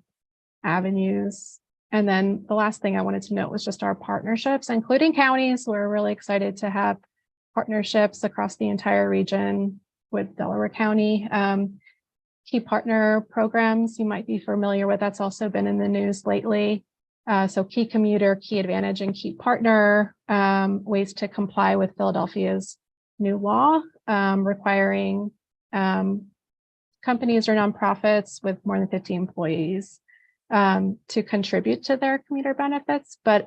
avenues. And then the last thing I wanted to note was just our partnerships, including counties. We're really excited to have partnerships across the entire region with Delaware County. Key partner programs you might be familiar with, that's also been in the news lately. So Key Commuter, Key Advantage, and Key Partner, ways to comply with Philadelphia's new law requiring companies or nonprofits with more than 50 employees to contribute to their commuter benefits, but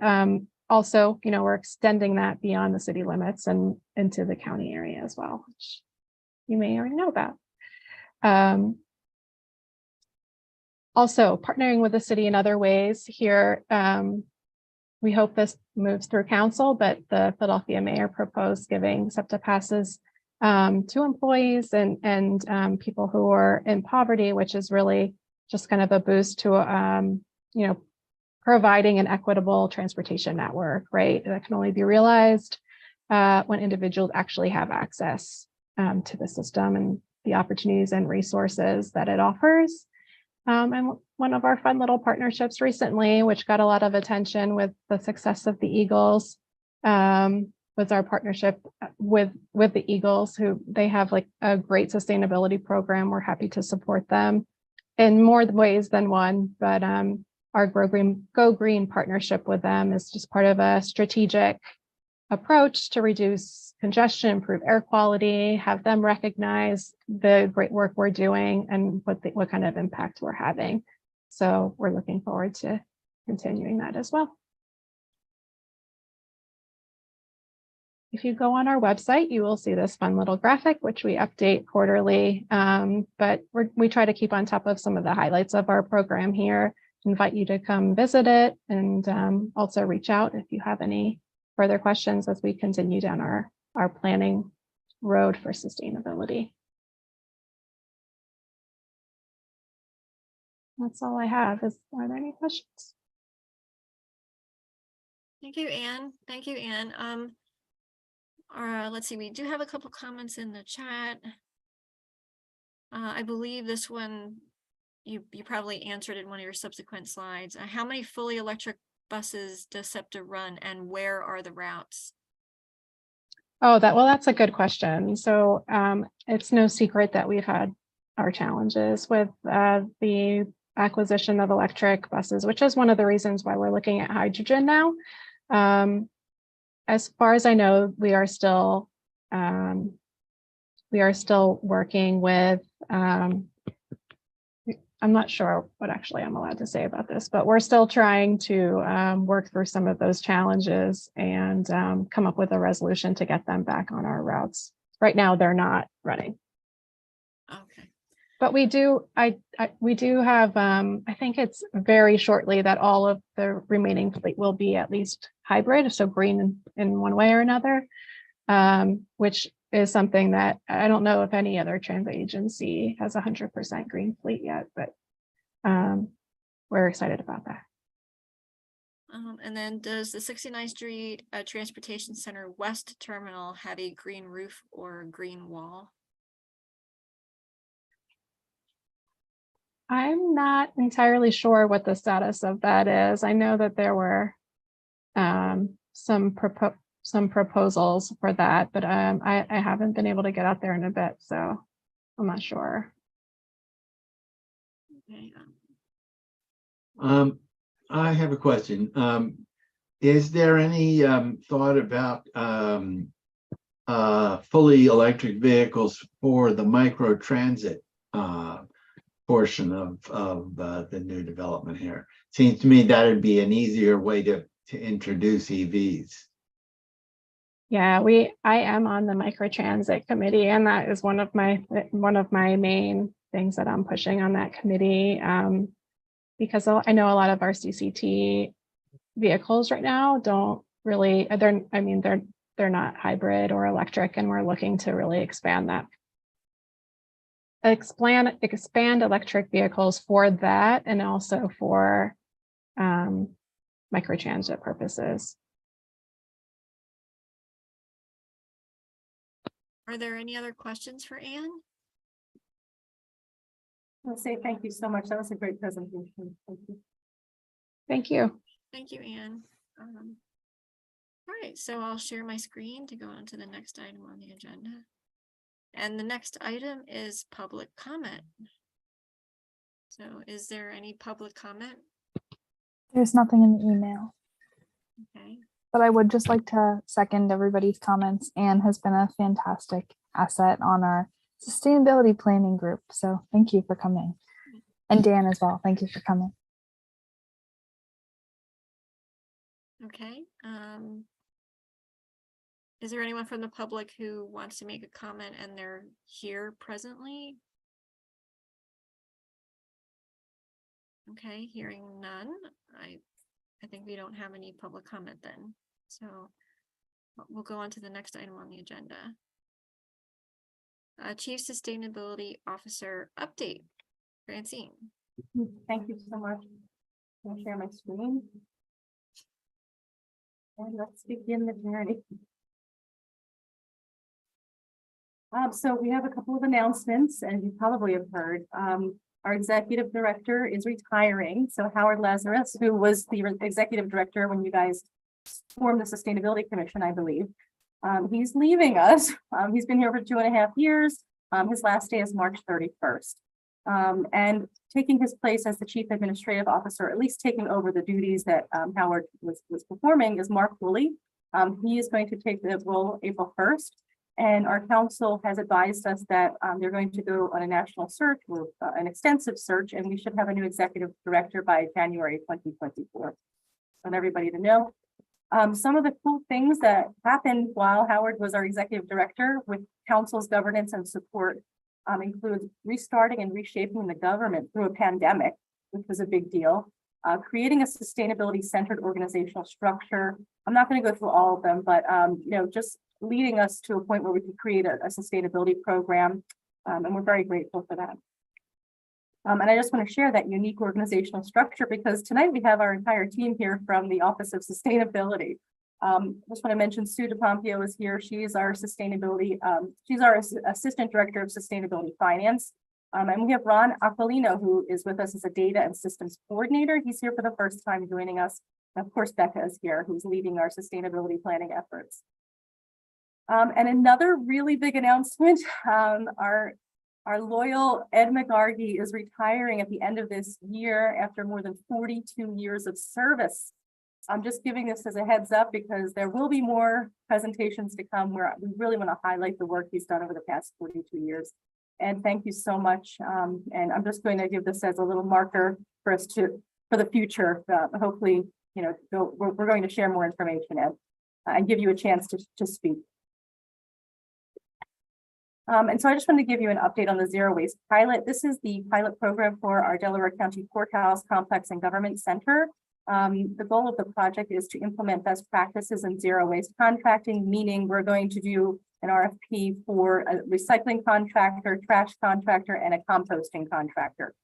also, we're extending that beyond the city limits and into the county area as well, which you may already know about. Also partnering with the city in other ways here. We hope this moves through council, but the Philadelphia mayor proposed giving SEPTA passes to employees and people who are in poverty, which is really just kind of a boost to, you know, providing an equitable transportation network, right? That can only be realized when individuals actually have access to the system and the opportunities and resources that it offers. And one of our fun little partnerships recently, which got a lot of attention with the success of the Eagles, was our partnership with the Eagles, who they have like a great sustainability program. We're happy to support them in more ways than one, but our Go Green partnership with them is just part of a strategic approach to reduce congestion, improve air quality, have them recognize the great work we're doing and what kind of impact we're having. So we're looking forward to continuing that as well. If you go on our website, you will see this fun little graphic, which we update quarterly, but we try to keep on top of some of the highlights of our program here. Invite you to come visit it and also reach out if you have any further questions as we continue down our planning road for sustainability. That's all I have. Are there any questions? Thank you, Anne. Thank you, Anne. Let's see, we do have a couple comments in the chat. I believe this one you probably answered in one of your subsequent slides. How many fully electric buses does SEPTA run and where are the routes? Oh, that's a good question. So it's no secret that we've had our challenges with the acquisition of electric buses, which is one of the reasons why we're looking at hydrogen now. As far as I know, we are still working with, I'm not sure what actually I'm allowed to say about this, but we're still trying to work through some of those challenges and come up with a resolution to get them back on our routes. Right now, they're not running. Okay. But we do have, I think it's very shortly that all of the remaining fleet will be at least hybrid, so green in one way or another, which is something that I don't know if any other transit agency has 100% green fleet yet, but we're excited about that. And then does the 69th Street Transportation Center West Terminal have a green roof or green wall? I'm not entirely sure what the status of that is. I know that there were some proposals for that, but I haven't been able to get out there in a bit, so I'm not sure. Okay. I have a question. Is there any thought about fully electric vehicles for the micro transit portion of the new development here? Seems to me that would be an easier way to introduce EVs. Yeah, I am on the microtransit committee, and that is one of my main things that I'm pushing on that committee, because I know a lot of our CCT vehicles right now don't really, they're not hybrid or electric, and we're looking to really expand that. Expand electric vehicles for that and also for microtransit purposes. Are there any other questions for Anne? I'll say thank you so much. That was a great presentation. Thank you. Thank you. Thank you, Anne. All right, so I'll share my screen to go on to the next item on the agenda. And the next item is public comment. So is there any public comment? There's nothing in the email. Okay. But I would just like to second everybody's comments. Anne has been a fantastic asset on our sustainability planning group. So thank you for coming. And Dan as well. Thank you for coming. Okay. Is there anyone from the public who wants to make a comment and they're here presently? Okay, hearing none, I think we don't have any public comment then. So we'll go on to the next item on the agenda. Chief Sustainability Officer update. Francine. Thank you so much. I'll share my screen. And let's begin the journey. So we have a couple of announcements, and you probably have heard. Our executive director is retiring. So Howard Lazarus, who was the executive director when you guys formed the Sustainability Commission, I believe, he's leaving us. He's been here for 2.5 years. His last day is March 31st. And taking his place as the Chief Administrative Officer, at least taking over the duties that Howard was performing, is Mark Woolley. He is going to take the role April 1st. And our council has advised us that they're going to go on a national search, or an extensive search, and we should have a new executive director by January 2024. I want everybody to know. Some of the cool things that happened while Howard was our executive director with council's governance and support includes restarting and reshaping the government through a pandemic, which was a big deal. Creating a sustainability-centered organizational structure. I'm not going to go through all of them, but just leading us to a point where we can create a sustainability program, and we're very grateful for that. And I just want to share that unique organizational structure because tonight we have our entire team here from the Office of Sustainability. I just want to mention Sue DePompio is here. She's our sustainability, she's our Assistant Director of Sustainability Finance. And we have Ron Aquilino, who is with us as a Data and Systems Coordinator. He's here for the first time joining us. And of course, Becca is here, who's leading our sustainability planning efforts. And another really big announcement, our loyal Ed McGargy is retiring at the end of this year after more than 42 years of service. I'm just giving this as a heads up because there will be more presentations to come where we really want to highlight the work he's done over the past 42 years. And thank you so much. And I'm just going to give this as a little marker for us for the future. Hopefully, we're going to share more information, Ed, and give you a chance to speak. And so I just wanted to give you an update on the zero waste pilot. This is the pilot program for our Delaware County Courthouse Complex and Government Center. The goal of the project is to implement best practices in zero waste contracting, meaning we're going to do an RFP for a recycling contractor, trash contractor, and a composting contractor.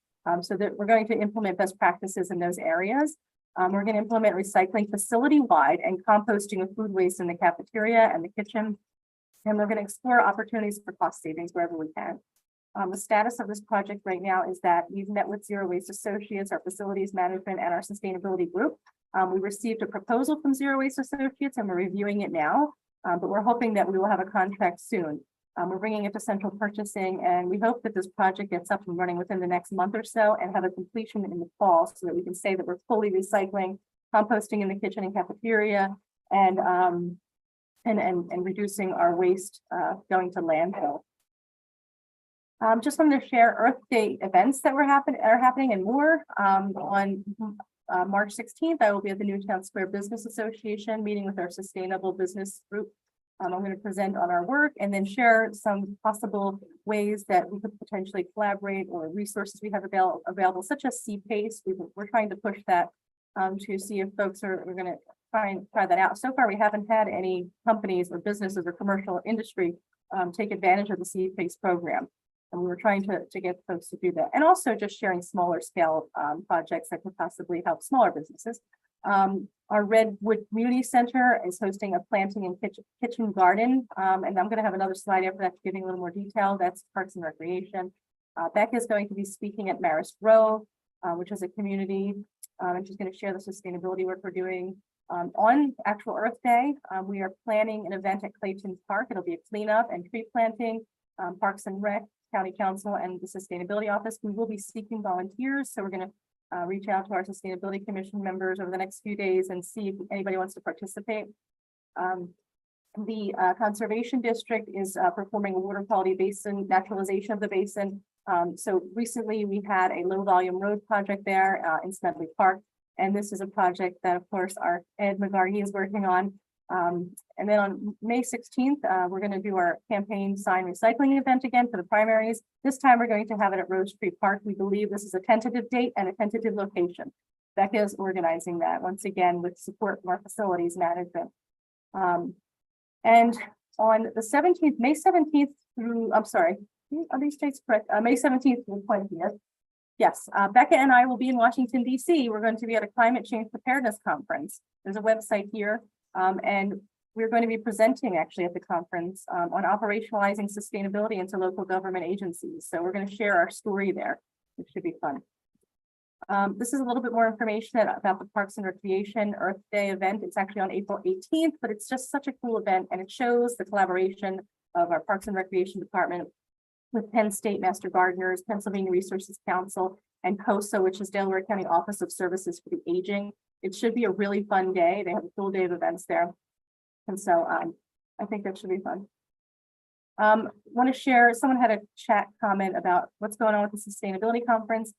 So that we're going to implement best practices in those areas. We're going to implement recycling facility-wide and composting of food waste in the cafeteria and the kitchen. And we're going to explore opportunities for cost savings wherever we can. The status of this project right now is that we've met with Zero Waste Associates, our facilities management, and our sustainability group. We received a proposal from Zero Waste Associates and we're reviewing it now, but we're hoping that we will have a contract soon. We're bringing it to central purchasing and we hope that this project gets up and running within the next month or so and have a completion in the fall so that we can say that we're fully recycling, composting in the kitchen and cafeteria, and reducing our waste going to landfill. Just wanted to share Earth Day events that are happening and more. On March 16th, I will be at the Newtown Square Business Association meeting with our sustainable business group. I'm going to present on our work and then share some possible ways that we could potentially collaborate or resources we have available, such as CPACE. We're trying to push that to see if folks are going to try that out. So far, we haven't had any companies or businesses or commercial industry take advantage of the CPACE program. And we were trying to get folks to do that. And also just sharing smaller scale projects that could possibly help smaller businesses. Our Redwood Community Center is hosting a planting and kitchen garden. And I'm going to have another slide after that giving a little more detail. That's Parks and Recreation. Becca is going to be speaking at Marist Grove, which is a community. And she's going to share the sustainability work we're doing. On actual Earth Day, we are planning an event at Clayton Park. It'll be a cleanup and tree planting, Parks and Rec, County Council, and the Sustainability Office. We will be seeking volunteers. So we're going to reach out to our Sustainability Commission members over the next few days and see if anybody wants to participate. The Conservation District is performing a water quality basin, naturalization of the basin. So recently we had a low volume road project there in Smedley Park. And this is a project that, of course, our Ed McGargy is working on. And then on May 16th, we're going to do our campaign sign recycling event again for the primaries. This time we're going to have it at Rose Tree Park. We believe this is a tentative date and a tentative location. Becca is organizing that once again with support from our facilities management. And on the 17th, May 17th through, I'm sorry, are these dates correct? May 17th through 20th. Yes, Becca and I will be in Washington, D.C. We're going to be at a climate change preparedness conference. There's a website here, and we're going to be presenting actually at the conference on operationalizing sustainability into local government agencies. So we're going to share our story there, which should be fun. This is a little bit more information about the Parks and Recreation Earth Day event. It's actually on April 18th, but it's just such a cool event, and it shows the collaboration of our Parks and Recreation Department with Penn State Master Gardeners, Pennsylvania Resources Council, and COSA, which is Delaware County Office of Services for the Aging. It should be a really fun day. They have a full day of events there. And so I think that should be fun. Want to share, someone had a chat comment about what's going on with the Sustainability Conference.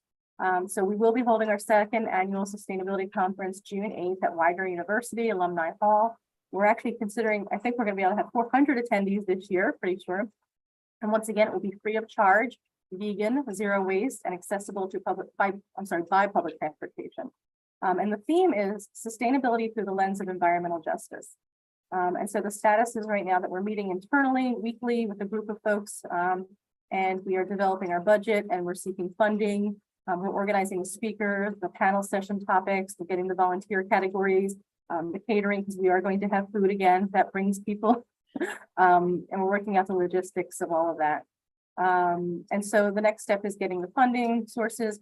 So we will be holding our second annual Sustainability Conference June 8th at Widener University Alumni Hall. We're actually considering, I think we're going to be able to have 400 attendees this year, pretty sure. And once again, it will be free of charge, vegan, zero waste, and accessible to by public transportation. And the theme is sustainability through the lens of environmental justice. And so the status is right now that we're meeting internally weekly with a group of folks, and we are developing our budget and we're seeking funding. We're organizing the speakers, the panel session topics, we're getting the volunteer categories, the catering, because we are going to have food again that brings people. And we're working out the logistics of all of that. And so the next step is getting the funding sources,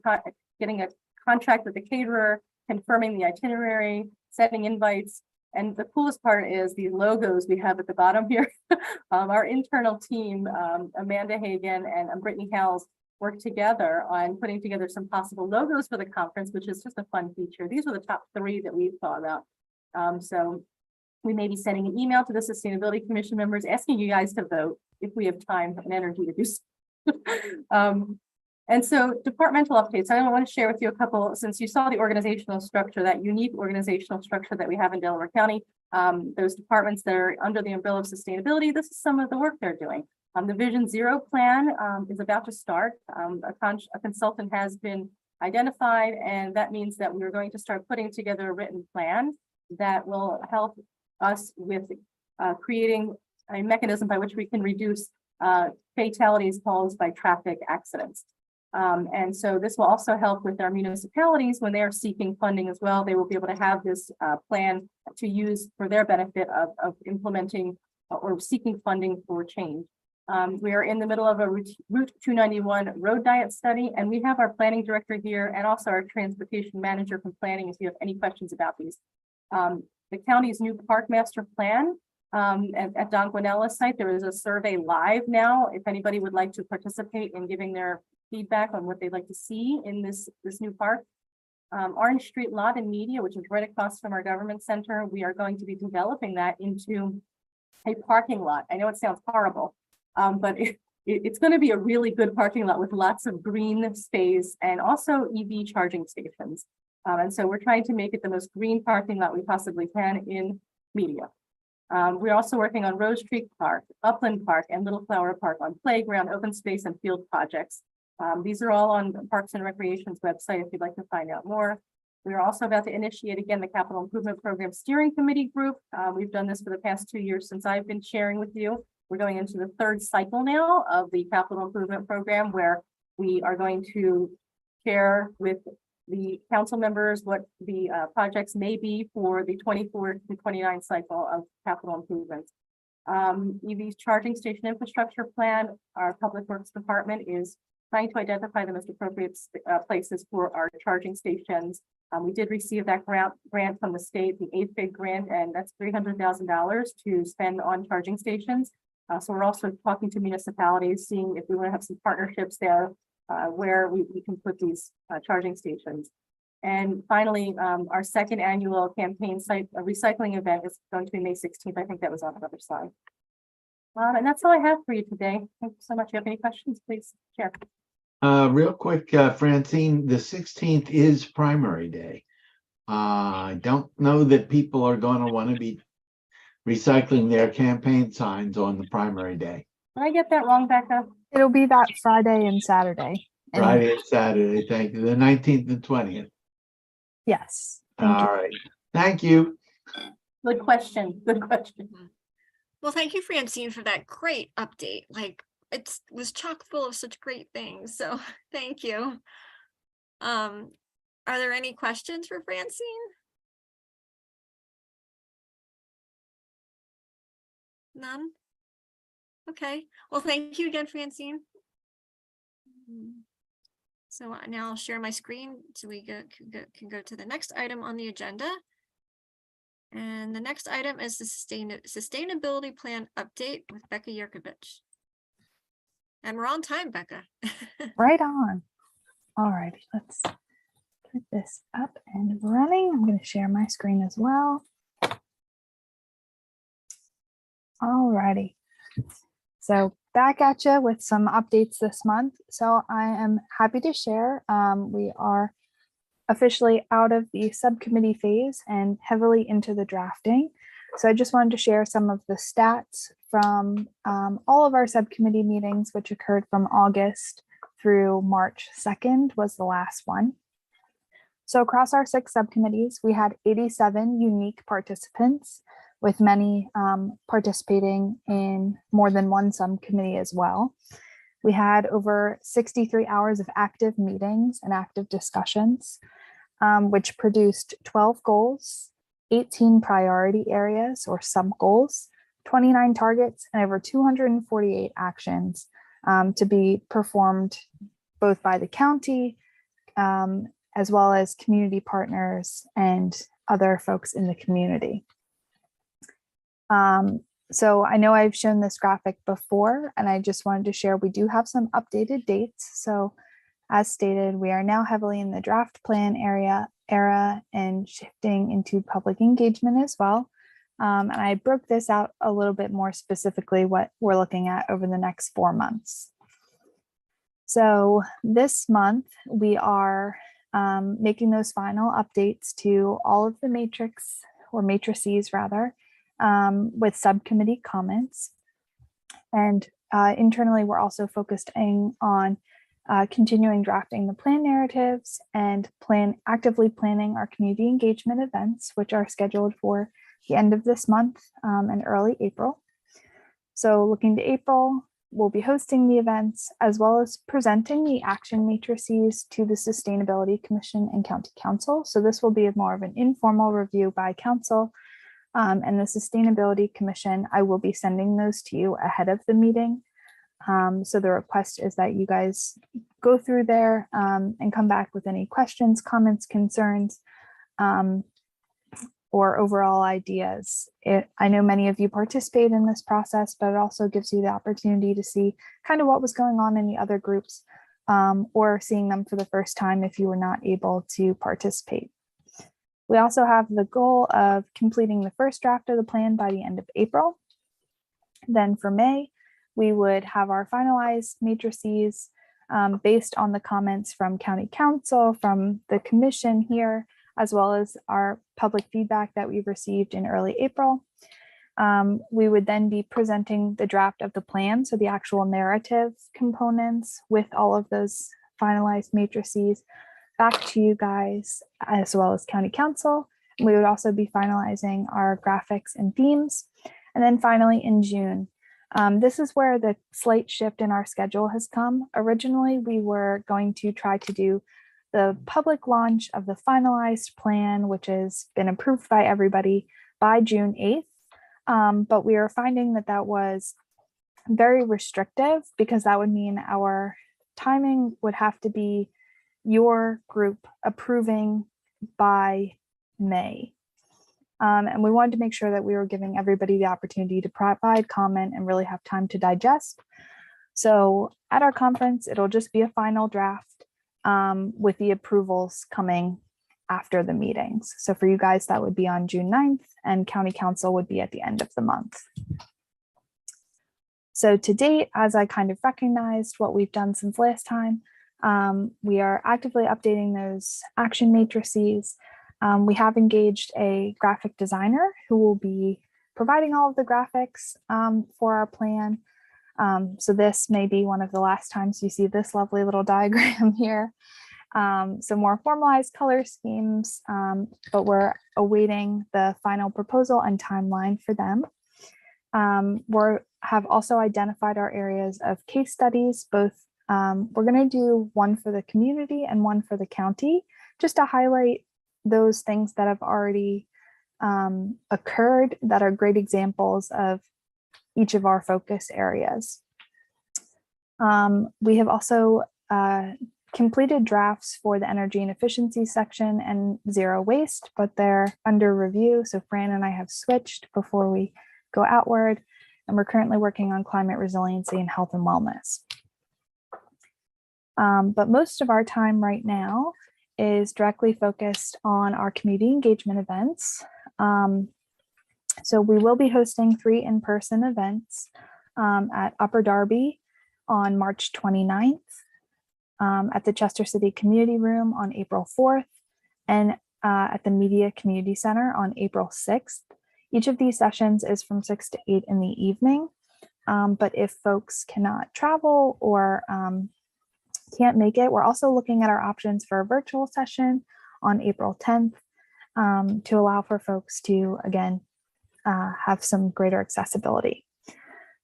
getting a contract with the caterer, confirming the itinerary, setting invites. And the coolest part is the logos we have at the bottom here. Our internal team, Amanda Hagan and Brittany Hales, work together on putting together some possible logos for the conference, which is just a fun feature. These are the top 3 that we've thought about. So we may be sending an email to the Sustainability Commission members asking you guys to vote if we have time and energy to do so. And so departmental updates, I want to share with you a couple, since you saw the organizational structure, that unique organizational structure that we have in Delaware County. Those departments that are under the umbrella of sustainability, this is some of the work they're doing. The Vision Zero plan is about to start. A consultant has been identified, and that means that we're going to start putting together a written plan that will help us with creating a mechanism by which we can reduce fatalities caused by traffic accidents. And so this will also help with our municipalities when they are seeking funding as well. They will be able to have this plan to use for their benefit of implementing or seeking funding for change. We are in the middle of a Route 291 road diet study, and we have our planning director here and also our transportation manager from planning if you have any questions about these. The county's new park master plan at Don Guanella's site, there is a survey live now. If anybody would like to participate in giving their feedback on what they'd like to see in this new park. Orange Street Lot and Media, which is right across from our government center, we are going to be developing that into a parking lot. I know it sounds horrible, but it's going to be a really good parking lot with lots of green space and also EV charging stations. And so we're trying to make it the most green parking lot we possibly can in Media. We're also working on Rose Tree Park, Upland Park, and Little Flower Park on playground, open space, and field projects. These are all on Parks and Recreation's website if you'd like to find out more. We are also about to initiate again the Capital Improvement Program Steering Committee group. We've done this for the past 2 years since I've been sharing with you. We're going into the 3rd cycle now of the Capital Improvement Program, where we are going to share with the council members what the projects may be for the 24 to 29 cycle of capital improvements. EV's charging station infrastructure plan, our Public Works Department is trying to identify the most appropriate places for our charging stations. We did receive that grant from the state, the AFIG grant, and that's $300,000 to spend on charging stations. So we're also talking to municipalities, seeing if we want to have some partnerships there where we can put these charging stations. And finally, our 2nd annual campaign site recycling event is going to be May 16th. I think that was on another slide. And that's all I have for you today. Thank you so much. If you have any questions, please share. Real quick, Francine, the 16th is primary day. I don't know that people are going to want to be recycling their campaign signs on the primary day, Did I get that wrong, Becca? It'll be that Friday and Saturday. And Friday and Saturday. Thank you. The 19th and 20th. yes. Thank All you. right. Thank you. Good question. Good question. Well, thank you, Francine, for that great update. Like, it was chock full of such great things. So thank you. Are there any questions for Francine? None? Okay. Well, thank you again, Francine. So now I'll share my screen so we can go to the next item on the agenda. And the next item is the sustainability plan update with Becca Yurkovich. And we're on time, Becca. Right on. All righty, let's put this up and running. I'm going to share my screen as well. All righty. So back at you with some updates this month. So I am happy to share we are officially out of the subcommittee phase and heavily into the drafting. So I just wanted to share some of the stats from all of our subcommittee meetings, which occurred from August through March 2nd was the last one. So across our 6 subcommittees, we had 87 unique participants, with many participating in more than one subcommittee as well. We had over 63 hours of active meetings and active discussions, which produced 12 goals, 18 priority areas or sub-goals, 29 targets, and over 248 actions to be performed both by the county as well as community partners and other folks in the community. So I know I've shown this graphic before, and I just wanted to share we do have some updated dates. So as stated, we are now heavily in the draft plan era and shifting into public engagement as well. And I broke this out a little bit more specifically what we're looking at over the next 4 months. So this month we are making those final updates to all of the matrices rather, with subcommittee comments. And internally, we're also focusing on continuing drafting the plan narratives and actively planning our community engagement events, which are scheduled for the end of this month and early April. So looking to April, we'll be hosting the events as well as presenting the action matrices to the Sustainability Commission and County Council. So this will be more of an informal review by council. And the Sustainability Commission, I will be sending those to you ahead of the meeting. So the request is that you guys go through there and come back with any questions, comments, concerns, or overall ideas. I know many of you participate in this process, but it also gives you the opportunity to see kind of what was going on in the other groups or seeing them for the first time if you were not able to participate. We also have the goal of completing the first draft of the plan by the end of April. Then for May, we would have our finalized matrices based on the comments from County Council, from the Commission here, as well as our public feedback that we've received in early April. We would then be presenting the draft of the plan, so the actual narrative components with all of those finalized matrices back to you guys, as well as County Council. We would also be finalizing our graphics and themes. And then finally in June, this is where the slight shift in our schedule has come. Originally, we were going to try to do the public launch of the finalized plan, which has been approved by everybody by June 8th. But we are finding that that was very restrictive because that would mean our timing would have to be your group approving by May. And we wanted to make sure that we were giving everybody the opportunity to provide comment and really have time to digest. So at our conference, it'll just be a final draft with the approvals coming after the meetings. So for you guys, that would be on June 9th and County Council would be at the end of the month. So to date, as I kind of recognized what we've done since last time, we are actively updating those action matrices. We have engaged a graphic designer who will be providing all of the graphics for our plan. So this may be one of the last times you see this lovely little diagram here. Some more formalized color schemes, but we're awaiting the final proposal and timeline for them. We have also identified our areas of case studies, both we're going to do one for the community and one for the county, just to highlight those things that have already occurred that are great examples of each of our focus areas. We have also completed drafts for the energy and efficiency section and zero waste, but they're under review. So Fran and I have switched before we go outward, and we're currently working on climate resiliency and health and wellness. But most of our time right now is directly focused on our community engagement events. So we will be hosting 3 in-person events at Upper Darby on March 29th, at the Chester City Community Room on April 4th, and at the Media Community Center on April 6th. Each of these sessions is from 6 to 8 in the evening. But if folks cannot travel or can't make it, we're also looking at our options for a virtual session on April 10th to allow for folks to, again, have some greater accessibility.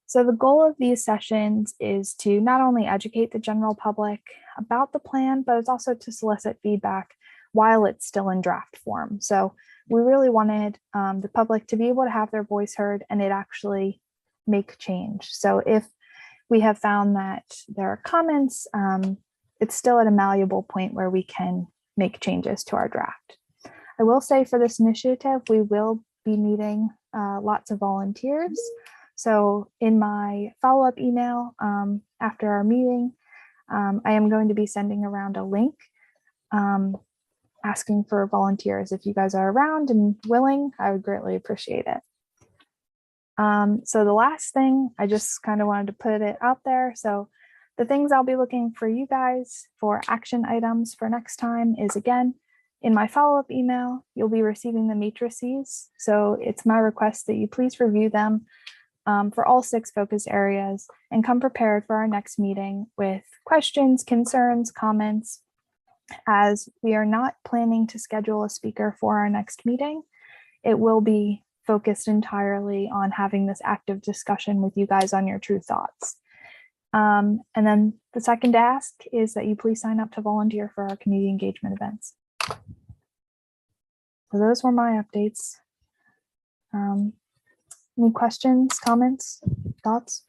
So the goal of these sessions is to not only educate the general public about the plan, but it's also to solicit feedback while it's still in draft form. So we really wanted the public to be able to have their voice heard and it actually make change. So if we have found that there are comments, it's still at a malleable point where we can make changes to our draft. I will say for this initiative, we will be needing lots of volunteers. So in my follow-up email after our meeting, I am going to be sending around a link asking for volunteers. If you guys are around and willing, I would greatly appreciate it. So the last thing, I just kind of wanted to put it out there. So the things I'll be looking for you guys for action items for next time is, again, in my follow-up email, you'll be receiving the matrices. So it's my request that you please review them for all 6 focus areas and come prepared for our next meeting with questions, concerns, comments, as we are not planning to schedule a speaker for our next meeting. It will be focused entirely on having this active discussion with you guys on your true thoughts. And then the second ask is that you please sign up to volunteer for our community engagement events. So those were my updates. Any questions, comments, thoughts?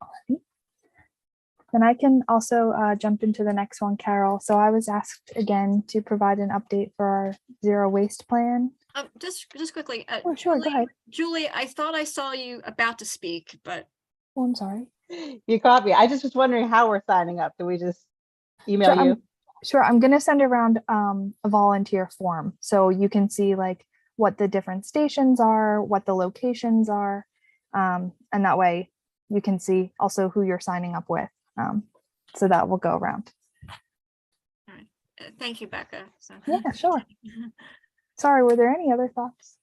Alrighty. Then I can also jump into the next one, Carol. So I was asked again to provide an update for our zero waste plan. Just quickly. Oh, sure, go ahead. Julie, I thought I saw you about to speak, but. Oh, I'm sorry. You caught me. I just was wondering how we're signing up. Do we just email you? Sure, I'm going to send around a volunteer form so you can see like what the different stations are, what the locations are, and that way you can see also who you're signing up with. So that will go around. All right. Thank you, Becca. So. Yeah, sure. Sorry, were there any other thoughts?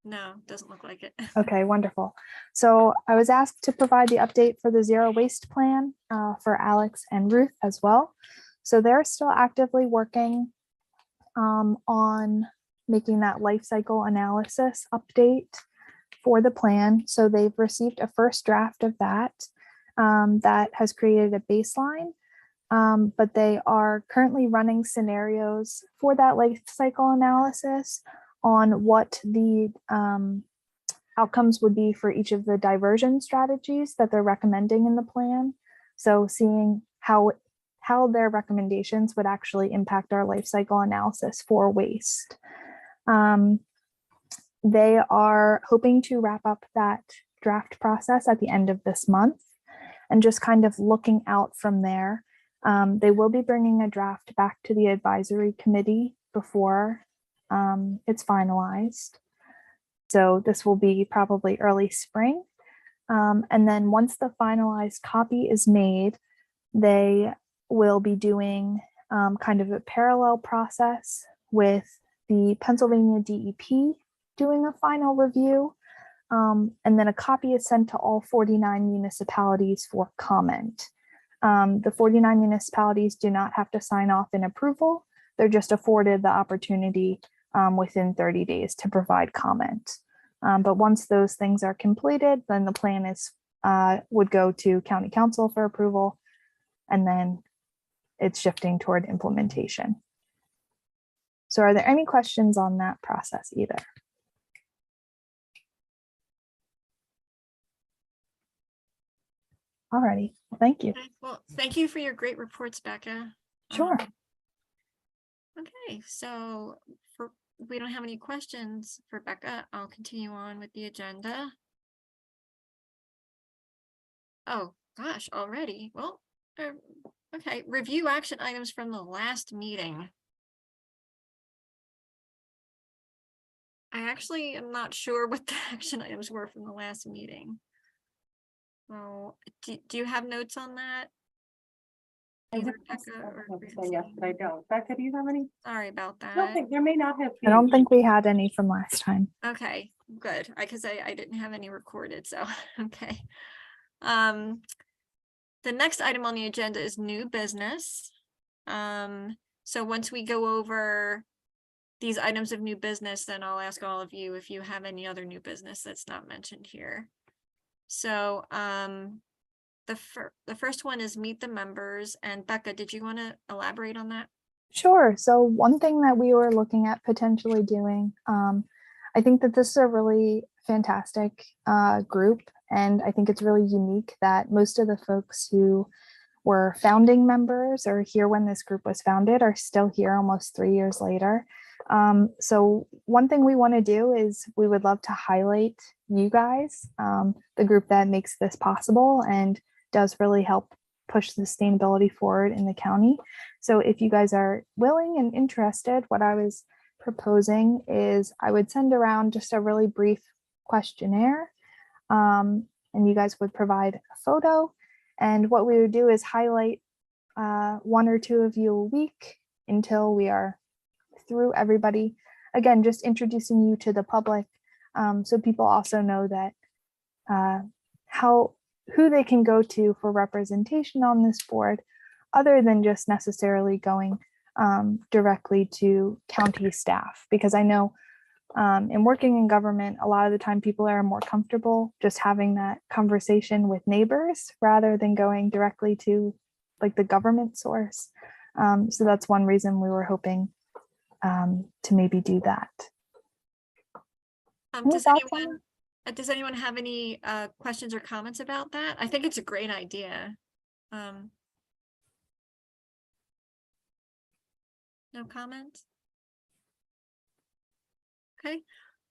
No, doesn't look like it. Okay, wonderful. So I was asked to provide the update for the zero waste plan for Alex and Ruth as well. So they're still actively working on making that life cycle analysis update for the plan. So they've received a first draft of that that has created a baseline, but they are currently running scenarios for that life cycle analysis on what the outcomes would be for each of the diversion strategies that they're recommending in the plan. So seeing how their recommendations would actually impact our life cycle analysis for waste. They are hoping to wrap up that draft process at the end of this month and just kind of looking out from there. They will be bringing a draft back to the advisory committee before it's finalized. So this will be probably early spring. And then once the finalized copy is made, they will be doing kind of a parallel process with the Pennsylvania DEP doing a final review. And then a copy is sent to all 49 municipalities for comment. The 49 municipalities do not have to sign off in approval. They're just afforded the opportunity within 30 days to provide comment. But once those things are completed, then the plan is would go to county council for approval, and then it's shifting toward implementation. So are there any questions on that process either? Alrighty, well, thank you. Okay, well, thank you for your great reports, Becca. Sure. Okay, so we don't have any questions for Becca. I'll continue on with the agenda. Oh, gosh, already. Well, okay, review action items from the last meeting. I actually am not sure what the action items were from the last meeting. So, do you have notes on that? Either Becca or Yes, but I don't. Becca, do you have any? Sorry about I don't that. think there may not have I been. don't think we had any from last time. Okay, good. Because I didn't have any recorded, so okay. The next item on the agenda is new business. So once we go over these items of new business, then I'll ask all of you if you have any other new business that's not mentioned here. So the first one is meet the members, and Becca, did you want to elaborate on that? Sure. So one thing that we were looking at potentially doing, I think that this is a really fantastic group, and I think it's really unique that most of the folks who were founding members or here when this group was founded are still here almost 3 years later. So one thing we want to do is we would love to highlight you guys, the group that makes this possible and does really help push sustainability forward in the county. So if you guys are willing and interested, what I was proposing is I would send around just a really brief questionnaire, and you guys would provide a photo. And what we would do is highlight 1 or 2 of you a week until we are through everybody. Again, just introducing you to the public, so people also know that who they can go to for representation on this board, other than just necessarily going directly to county staff. Because I know in working in government, a lot of the time people are more comfortable just having that conversation with neighbors rather than going directly to like the government source. So that's one reason we were hoping to maybe do that. Does anyone have any questions or comments about that? I think it's a great idea. No comments? Okay.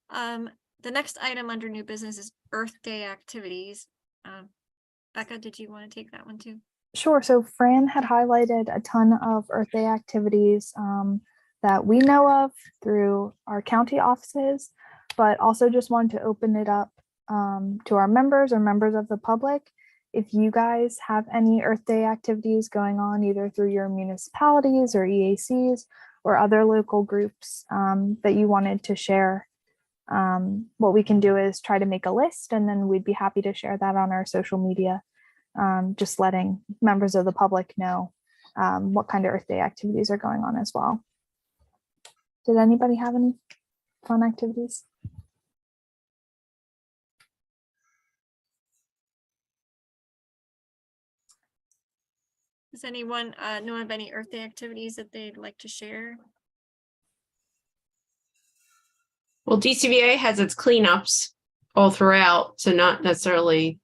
The next item under new business is Earth Day activities. Becca, did you want to take that one too? Sure. So Fran had highlighted a ton of Earth Day activities that we know of through our county offices, but also just wanted to open it up to our members or members of the public. If you guys have any Earth Day activities going on, either through your municipalities or EACs or other local groups that you wanted to share, what we can do is try to make a list, and then we'd be happy to share that on our social media, just letting members of the public know what kind of Earth Day activities are going on as well. Did anybody have any fun activities? Does anyone know of any Earth Day activities that they'd like to share? Well, DCVA has its cleanups all throughout, so not necessarily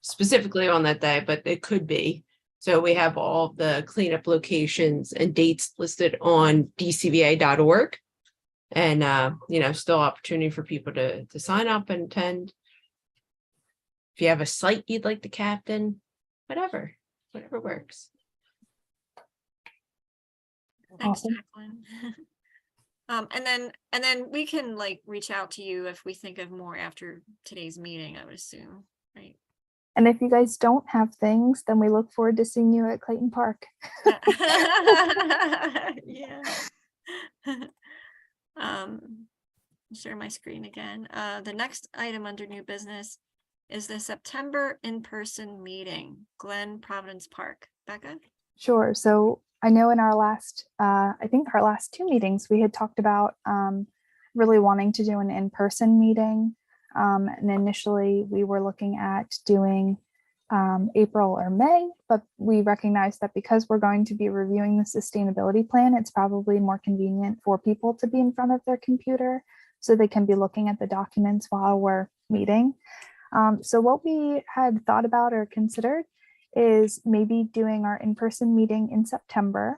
specifically on that day, but it could be. So we have all the cleanup locations and dates listed on dcva.org. And, still opportunity for people to sign up and attend. If you have a site you'd like to captain, whatever works. Thanks, Awesome. Jacqueline. And then we can reach out to you if we think of more after today's meeting, I would assume, right? And if you guys don't have things, then we look forward to seeing you at Clayton Park. Yeah. Share my screen again. The next item under new business is the September in-person meeting, Glen Providence Park. Becca? Sure. So I know in our last, I think our last 2 meetings, we had talked about really wanting to do an in-person meeting. And initially we were looking at doing April or May, but we recognized that because we're going to be reviewing the sustainability plan, it's probably more convenient for people to be in front of their computer so they can be looking at the documents while we're meeting. So what we had thought about or considered is maybe doing our in-person meeting in September.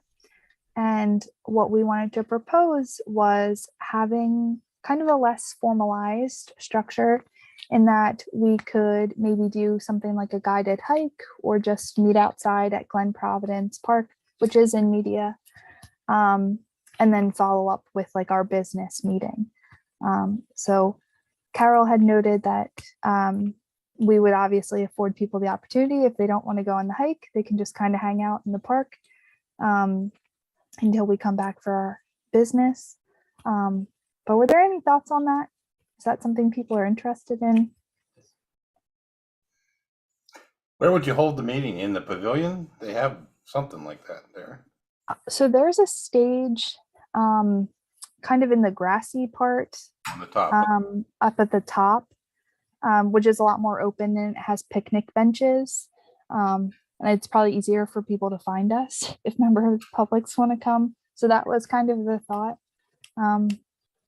And what we wanted to propose was having kind of a less formalized structure in that we could maybe do something like a guided hike or just meet outside at Glen Providence Park, which is in media, and then follow up with like our business meeting. So Carol had noted that we would obviously afford people the opportunity. If they don't want to go on the hike, they can just kind of hang out in the park until we come back for our business. But were there any thoughts on that? Is that something people are interested in? Where would you hold the meeting? In the pavilion? They have something like that there. So there's a stage kind of in the grassy part On the top. up at the top, which is a lot more open and it has picnic benches. And it's probably easier for people to find us if members of the publics want to come. So that was kind of the thought,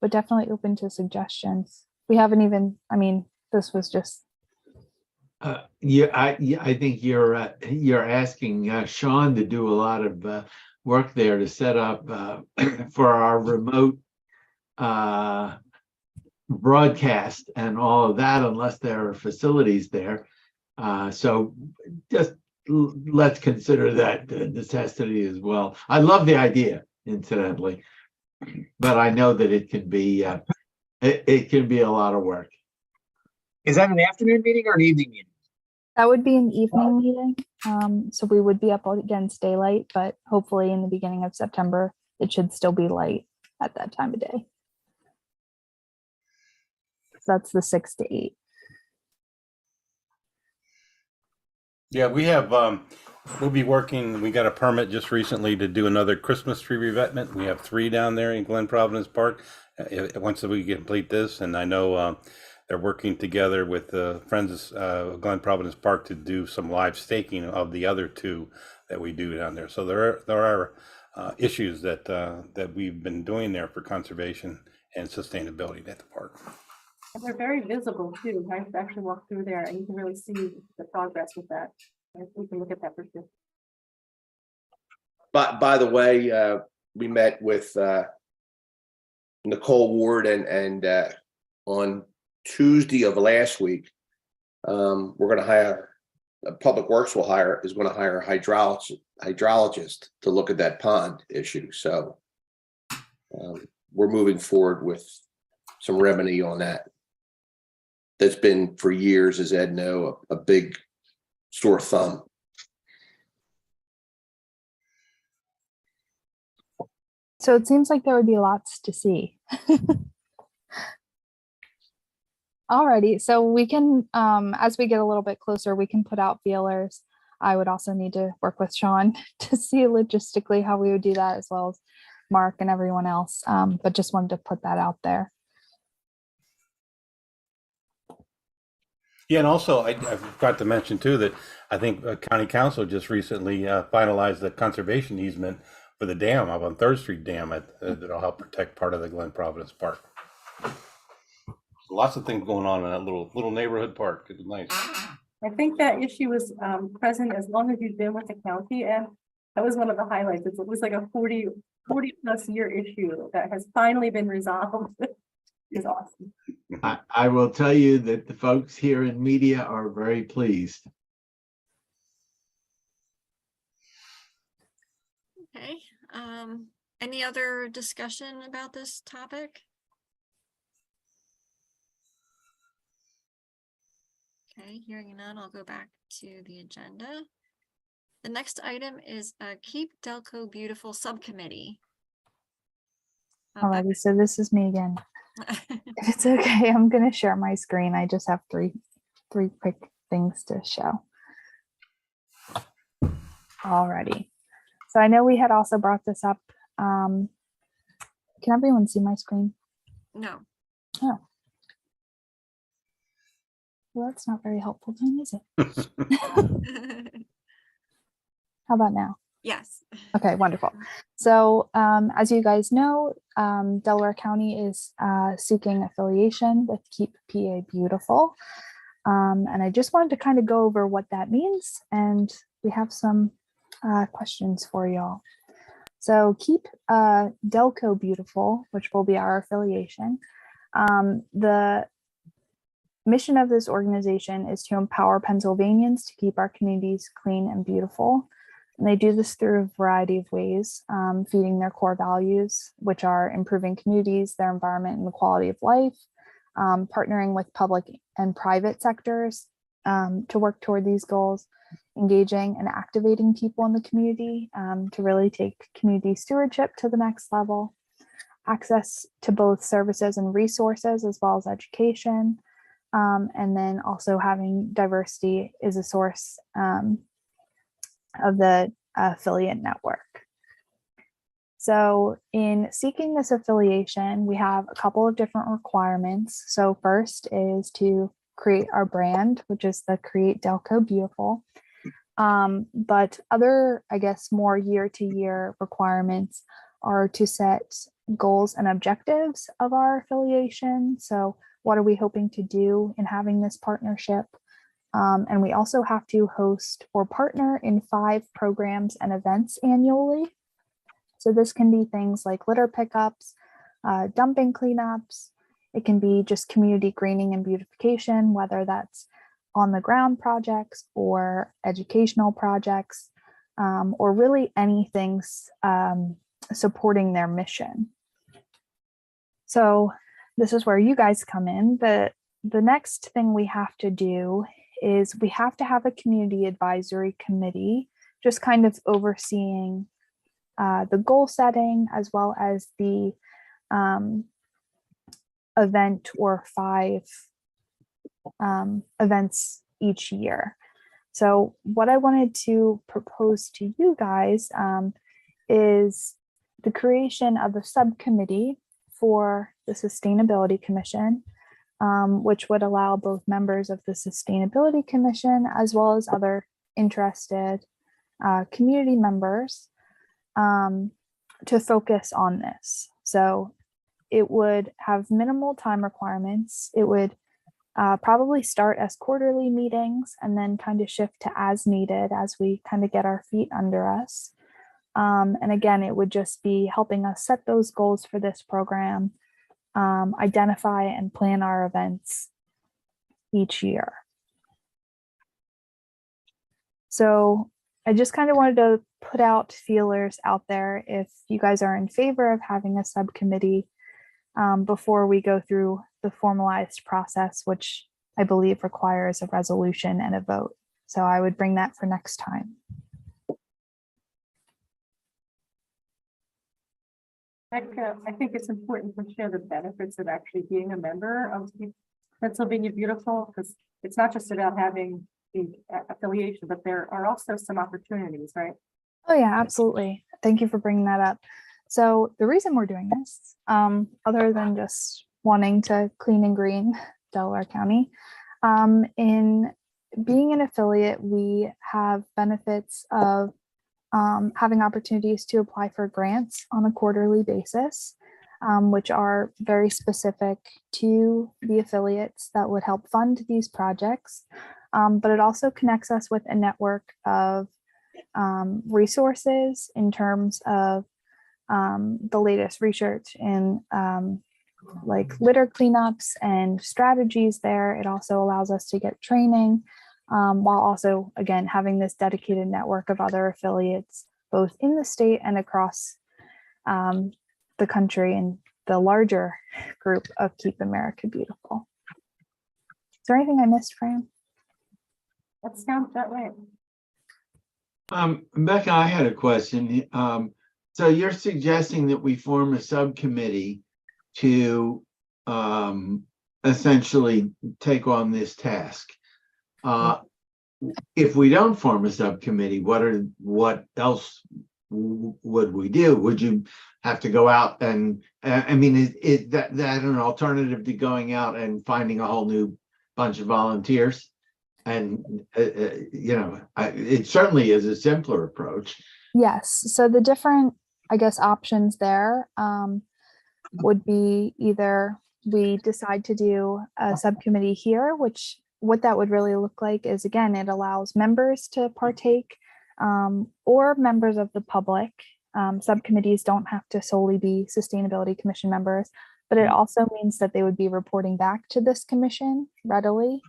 but definitely open to suggestions. We haven't even, I mean, this was just. Yeah, I think you're asking Sean to do a lot of work there to set up for our remote broadcast and all of that, unless there are facilities there. So just let's consider that necessity as well. I love the idea, incidentally, but I know that it can be it can be a lot of work. Is that an afternoon meeting or an evening meeting? That would be an evening meeting. So we would be up against daylight, but hopefully in the beginning of September, it should still be light at that time of day. So that's the 6 to 8. Yeah, we have, we'll be working, we got a permit just recently to do another Christmas tree revetment. We have 3 down there in Glen Providence Park. Once we complete this, and I know they're working together with the Friends of Glen Providence Park to do some live staking of the other 2 that we do down there. So there are issues that that we've been doing there for conservation and sustainability at the park. And they're very visible too. I actually walk through there and you can really see the progress with that. We can look at that for sure. But by the way, we met with Nicole Ward and on Tuesday of last week, we're going to hire, Public Works is going to hire a hydrologist to look at that pond issue. So we're moving forward with some remedy on that. That's been for years, as Ed know, a big sore thumb. So it seems like there would be lots to see. Alrighty, so we can, as we get a little bit closer, we can put out feelers. I would also need to work with Sean to see logistically how we would do that, as well as Mark and everyone else. But just wanted to put that out there. Yeah, and also I forgot to mention too that I think County Council just recently finalized the conservation easement for the dam up on 3rd Street Dam that'll help protect part of the Glen Providence Park. Lots of things going on in that little neighborhood park. It's nice. I think that issue was present as long as you've been with the county, and that was one of the highlights. It was like a 40 plus year issue that has finally been resolved. It's awesome. I will tell you that the folks here in media are very pleased. Okay. Any other discussion about this topic? Okay, hearing none, I'll go back to the agenda. The next item is Keep Delco Beautiful Subcommittee. Alrighty, so this is me again. If it's okay, I'm gonna share my screen. I just have three quick things to show. Alrighty. So I know we had also brought this up. Can everyone see my screen? No. Oh. Well, that's not very helpful then, is it? How about now? Yes. Okay, wonderful. So as you guys know, Delaware County is seeking affiliation with Keep PA Beautiful. And I just wanted to kind of go over what that means. And we have some questions for y'all. So Keep Delco Beautiful, which will be our affiliation. The mission of this organization is to empower Pennsylvanians to keep our communities clean and beautiful. And they do this through a variety of ways, feeding their core values, which are improving communities, their environment, and the quality of life, partnering with public and private sectors to work toward these goals, engaging and activating people in the community to really take community stewardship to the next level, access to both services and resources as well as education, and then also having diversity is a source of the affiliate network. So in seeking this affiliation, we have a couple of different requirements. So first is to create our brand, which is the Create Delco Beautiful. But other, I guess, more year-to-year requirements are to set goals and objectives of our affiliation. So what are we hoping to do in having this partnership? And we also have to host or partner in 5 programs and events annually. So this can be things like litter pickups, dumping cleanups. It can be just community greening and beautification, whether that's on the ground projects or educational projects, or really anything supporting their mission. So this is where you guys come in. The next thing we have to do is we have to have a community advisory committee, just kind of overseeing the goal setting as well as the event or 5 events each year. So what I wanted to propose to you guys is the creation of a subcommittee for the Sustainability Commission, which would allow both members of the Sustainability Commission as well as other interested community members to focus on this. So it would have minimal time requirements. It would probably start as quarterly meetings and then kind of shift to as needed as we kind of get our feet under us. And again, it would just be helping us set those goals for this program, identify and plan our events each year. So I just kind of wanted to put out feelers out there if you guys are in favor of having a subcommittee before we go through the formalized process, which I believe requires a resolution and a vote. So I would bring that for next time. I think it's important to share the benefits of actually being a member of Pennsylvania Beautiful, because it's not just about having the affiliation, but there are also some opportunities, right? Oh yeah, absolutely. Thank you for bringing that up. So the reason we're doing this, other than just wanting to clean and green Delaware County, in being an affiliate, we have benefits of having opportunities to apply for grants on a quarterly basis, which are very specific to the affiliates that would help fund these projects. But it also connects us with a network of resources in terms of the latest research in like litter cleanups and strategies there. It also allows us to get training, while also, again, having this dedicated network of other affiliates, both in the state and across the country and the larger group of Keep America Beautiful. Is there anything I missed, Fran? That sounds that way. Becca, I had a question. So you're suggesting that we form a subcommittee to essentially take on this task. If we don't form a subcommittee, what else would we do? Would you have to go out and, I mean, is that an alternative to going out and finding a whole new bunch of volunteers? And, it certainly is a simpler approach. Yes, so the different, I guess, options there would be either we decide to do a subcommittee here, which what that would really look like is, again, it allows members to partake or members of the public. Subcommittees don't have to solely be Sustainability Commission members, but it also means that they would be reporting back to this commission readily.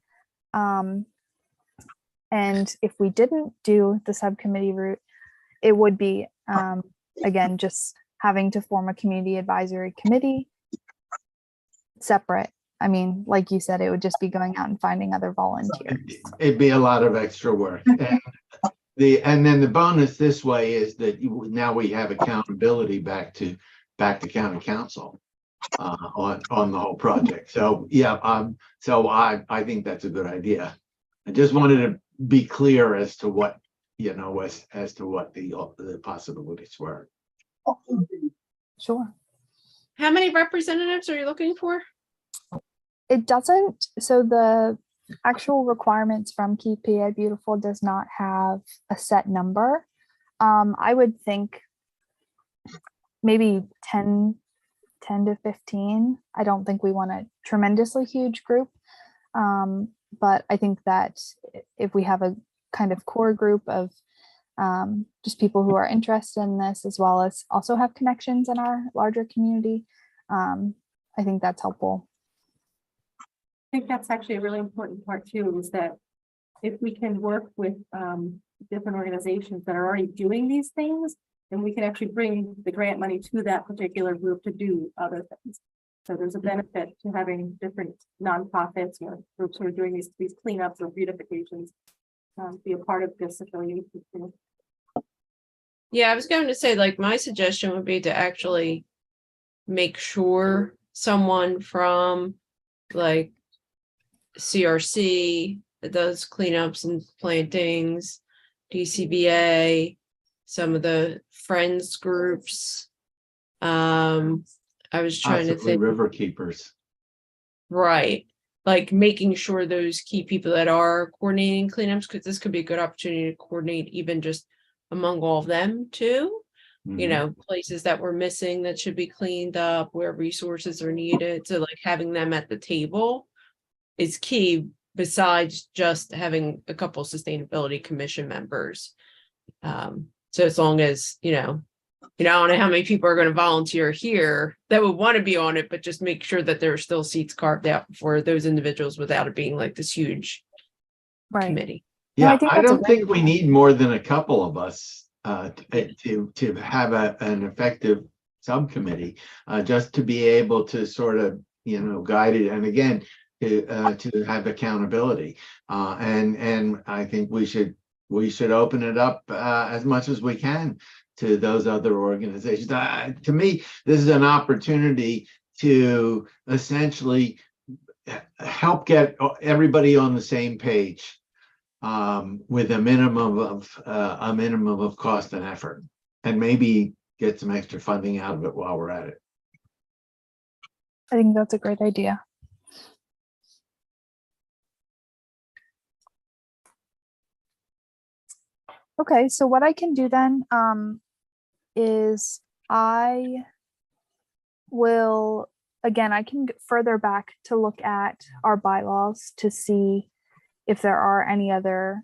And if we didn't do the subcommittee route, it would be, again, just having to form a community advisory committee separate. I mean, like you said, it would just be going out and finding other volunteers. It'd be a lot of extra work. And then the bonus this way is that now we have accountability back to county council on the whole project. So yeah, so I think that's a good idea. I just wanted to be clear as to what, as to what the possibilities were. Sure. How many representatives are you looking for? It doesn't, so the actual requirements from Keep PA Beautiful does not have a set number. I would think maybe 10 to 15. I don't think we want a tremendously huge group. But I think that if we have a kind of core group of just people who are interested in this, as well as also have connections in our larger community, I think that's helpful. I think that's actually a really important part too, is that if we can work with different organizations that are already doing these things, then we can actually bring the grant money to that particular group to do other things. So there's a benefit to having different nonprofits or groups who are doing these cleanups or beautifications be a part of this affiliation. Yeah, I was going to say, like, my suggestion would be to actually make sure someone from like CRC that does cleanups and plantings, DCBA, some of the friends groups. I was trying to Possibly think, river keepers. right, like making sure those key people that are coordinating cleanups, because this could be a good opportunity to coordinate even just among all of them too. You know, places that we're missing that should be cleaned up, where resources are needed. So like having them at the table is key, besides just having a couple sustainability commission members. So as long as, I don't know how many people are going to volunteer here that would want to be on it, but just make sure that there are still seats carved out for those individuals without it being like this huge committee. Yeah, No, I don't think we need more than a couple of us to have an effective subcommittee, just to be able to sort of, guide it. And again, to have accountability. And I think we should open it up as much as we can to those other organizations. To me, this is an opportunity to essentially help get everybody on the same page with a minimum of cost and effort, and maybe get some extra funding out of it while we're at it. I think that's a great idea. Okay, so what I can do then is I will, again, I can get further back to look at our bylaws to see if there are any other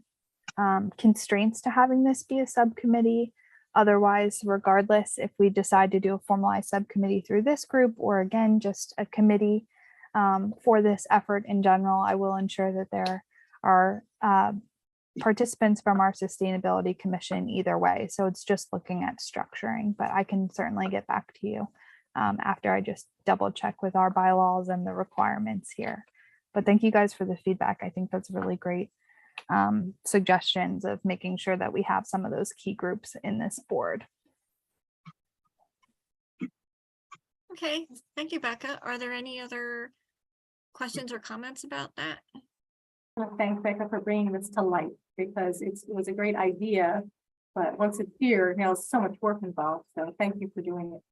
constraints to having this be a subcommittee. Otherwise, regardless, if we decide to do a formalized subcommittee through this group, or again, just a committee for this effort in general, I will ensure that there are participants from our Sustainability Commission either way. So it's just looking at structuring, but I can certainly get back to you after I just double check with our bylaws and the requirements here. But thank you guys for the feedback. I think that's really great. suggestions of making sure that we have some of those key groups in this board. Okay, thank you, Becca. Are there any other questions or comments about that? I want to thank Becca for bringing this to light because it was a great idea, but once it's here, now there's so much work involved. So thank you for doing it.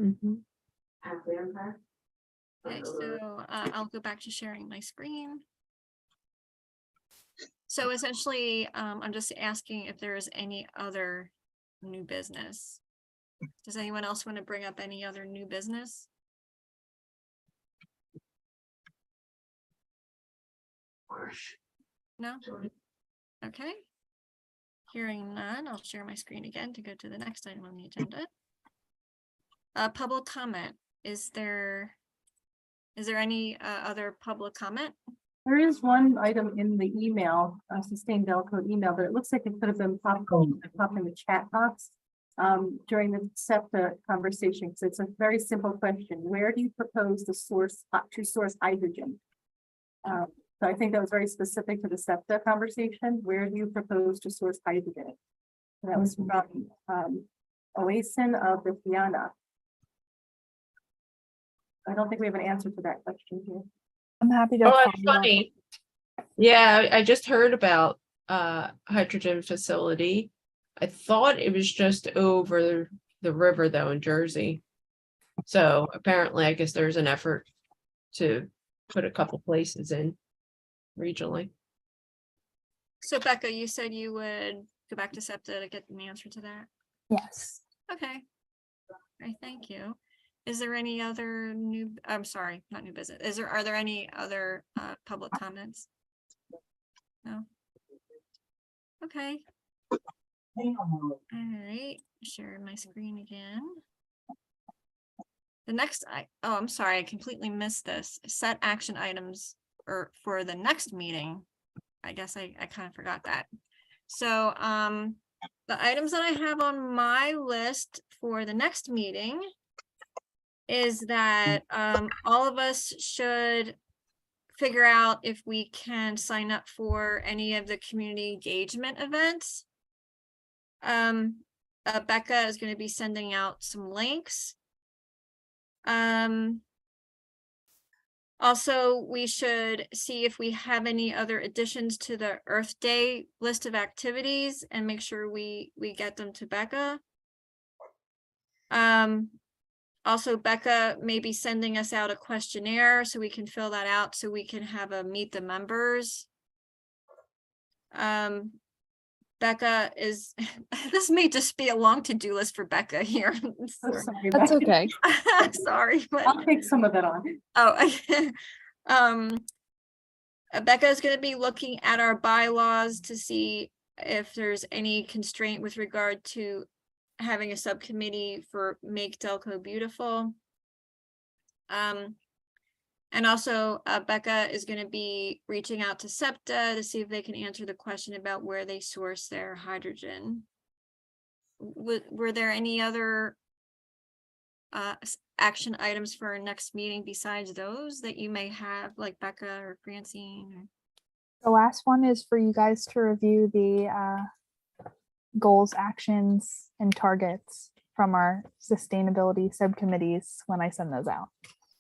Mhm. Okay, so I'll go back to sharing my screen. So essentially, I'm just asking if there is any other new business. Does anyone else want to bring up any other new business? No? Okay. Hearing none, I'll share my screen again to go to the next item on the agenda. Public comment. Is there any other public comment? There is one item in the email, sustained Delco email, but it looks like it could have been popped in the chat box during the SEPTA conversation. So it's a very simple question. Where do you propose to source hydrogen? So I think that was very specific to the SEPTA conversation. Where do you propose to source hydrogen? And that was from Oasin of the Fiana. I don't think we have an answer to that question here. I'm happy to. Oh, follow that's funny. Yeah, I just heard about hydrogen facility. I thought it was just over the river though in Jersey. So apparently, I guess there's an effort to put a couple places in regionally. So Becca, you said you would go back to SEPTA to get an answer to that. Yes. Okay. All right, thank you. Is there any other new, I'm sorry, not new business. Are there any other public comments? No? Okay. All right, share my screen again. The next, I'm sorry, I completely missed this. Set action items for the next meeting. I guess I kind of forgot that. So the items that I have on my list for the next meeting is that all of us should figure out if we can sign up for any of the community engagement events. Becca is going to be sending out some links. Also, we should see if we have any other additions to the Earth Day list of activities and make sure we get them to Becca. Also, Becca may be sending us out a questionnaire so we can fill that out so we can have a meet the members. Becca is, this may just be a long to-do list for Becca here. That's okay. Sorry, but I'll take some of that on. Oh, Becca is going to be looking at our bylaws to see if there's any constraint with regard to having a subcommittee for Make Delco Beautiful. And also Becca is going to be reaching out to SEPTA to see if they can answer the question about where they source their hydrogen. Were there any other action items for our next meeting besides those that you may have, like Becca or Francine? The last one is for you guys to review the goals, actions, and targets from our sustainability subcommittees when I send those out.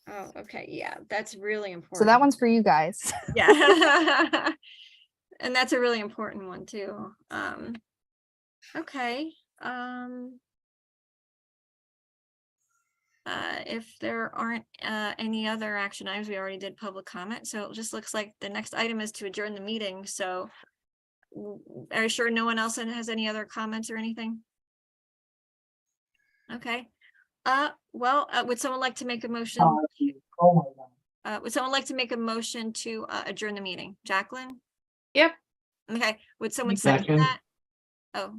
Oh, okay. Yeah, that's really important. So that one's for you guys. Yeah. And that's a really important one too. Okay. If there aren't any other action items, we already did public comment. So it just looks like the next item is to adjourn the meeting. So are you sure no one else has any other comments or anything? Okay. Well, would someone like to make a motion? Would someone like to make a motion to adjourn the meeting? Jacqueline? Yep. Okay. Would someone second Second. that? Oh,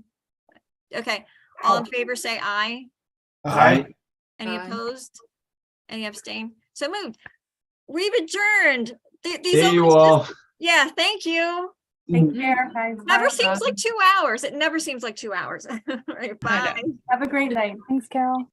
okay. All in favor, say aye. Aye. Any Aye. opposed? Any abstain? So moved. We've adjourned. These See you always all. yeah, thank you. Take care, guys. Never Bye. seems like 2 hours. It never seems like 2 hours. Right, I know. bye. Have a great night. Thanks, Carol.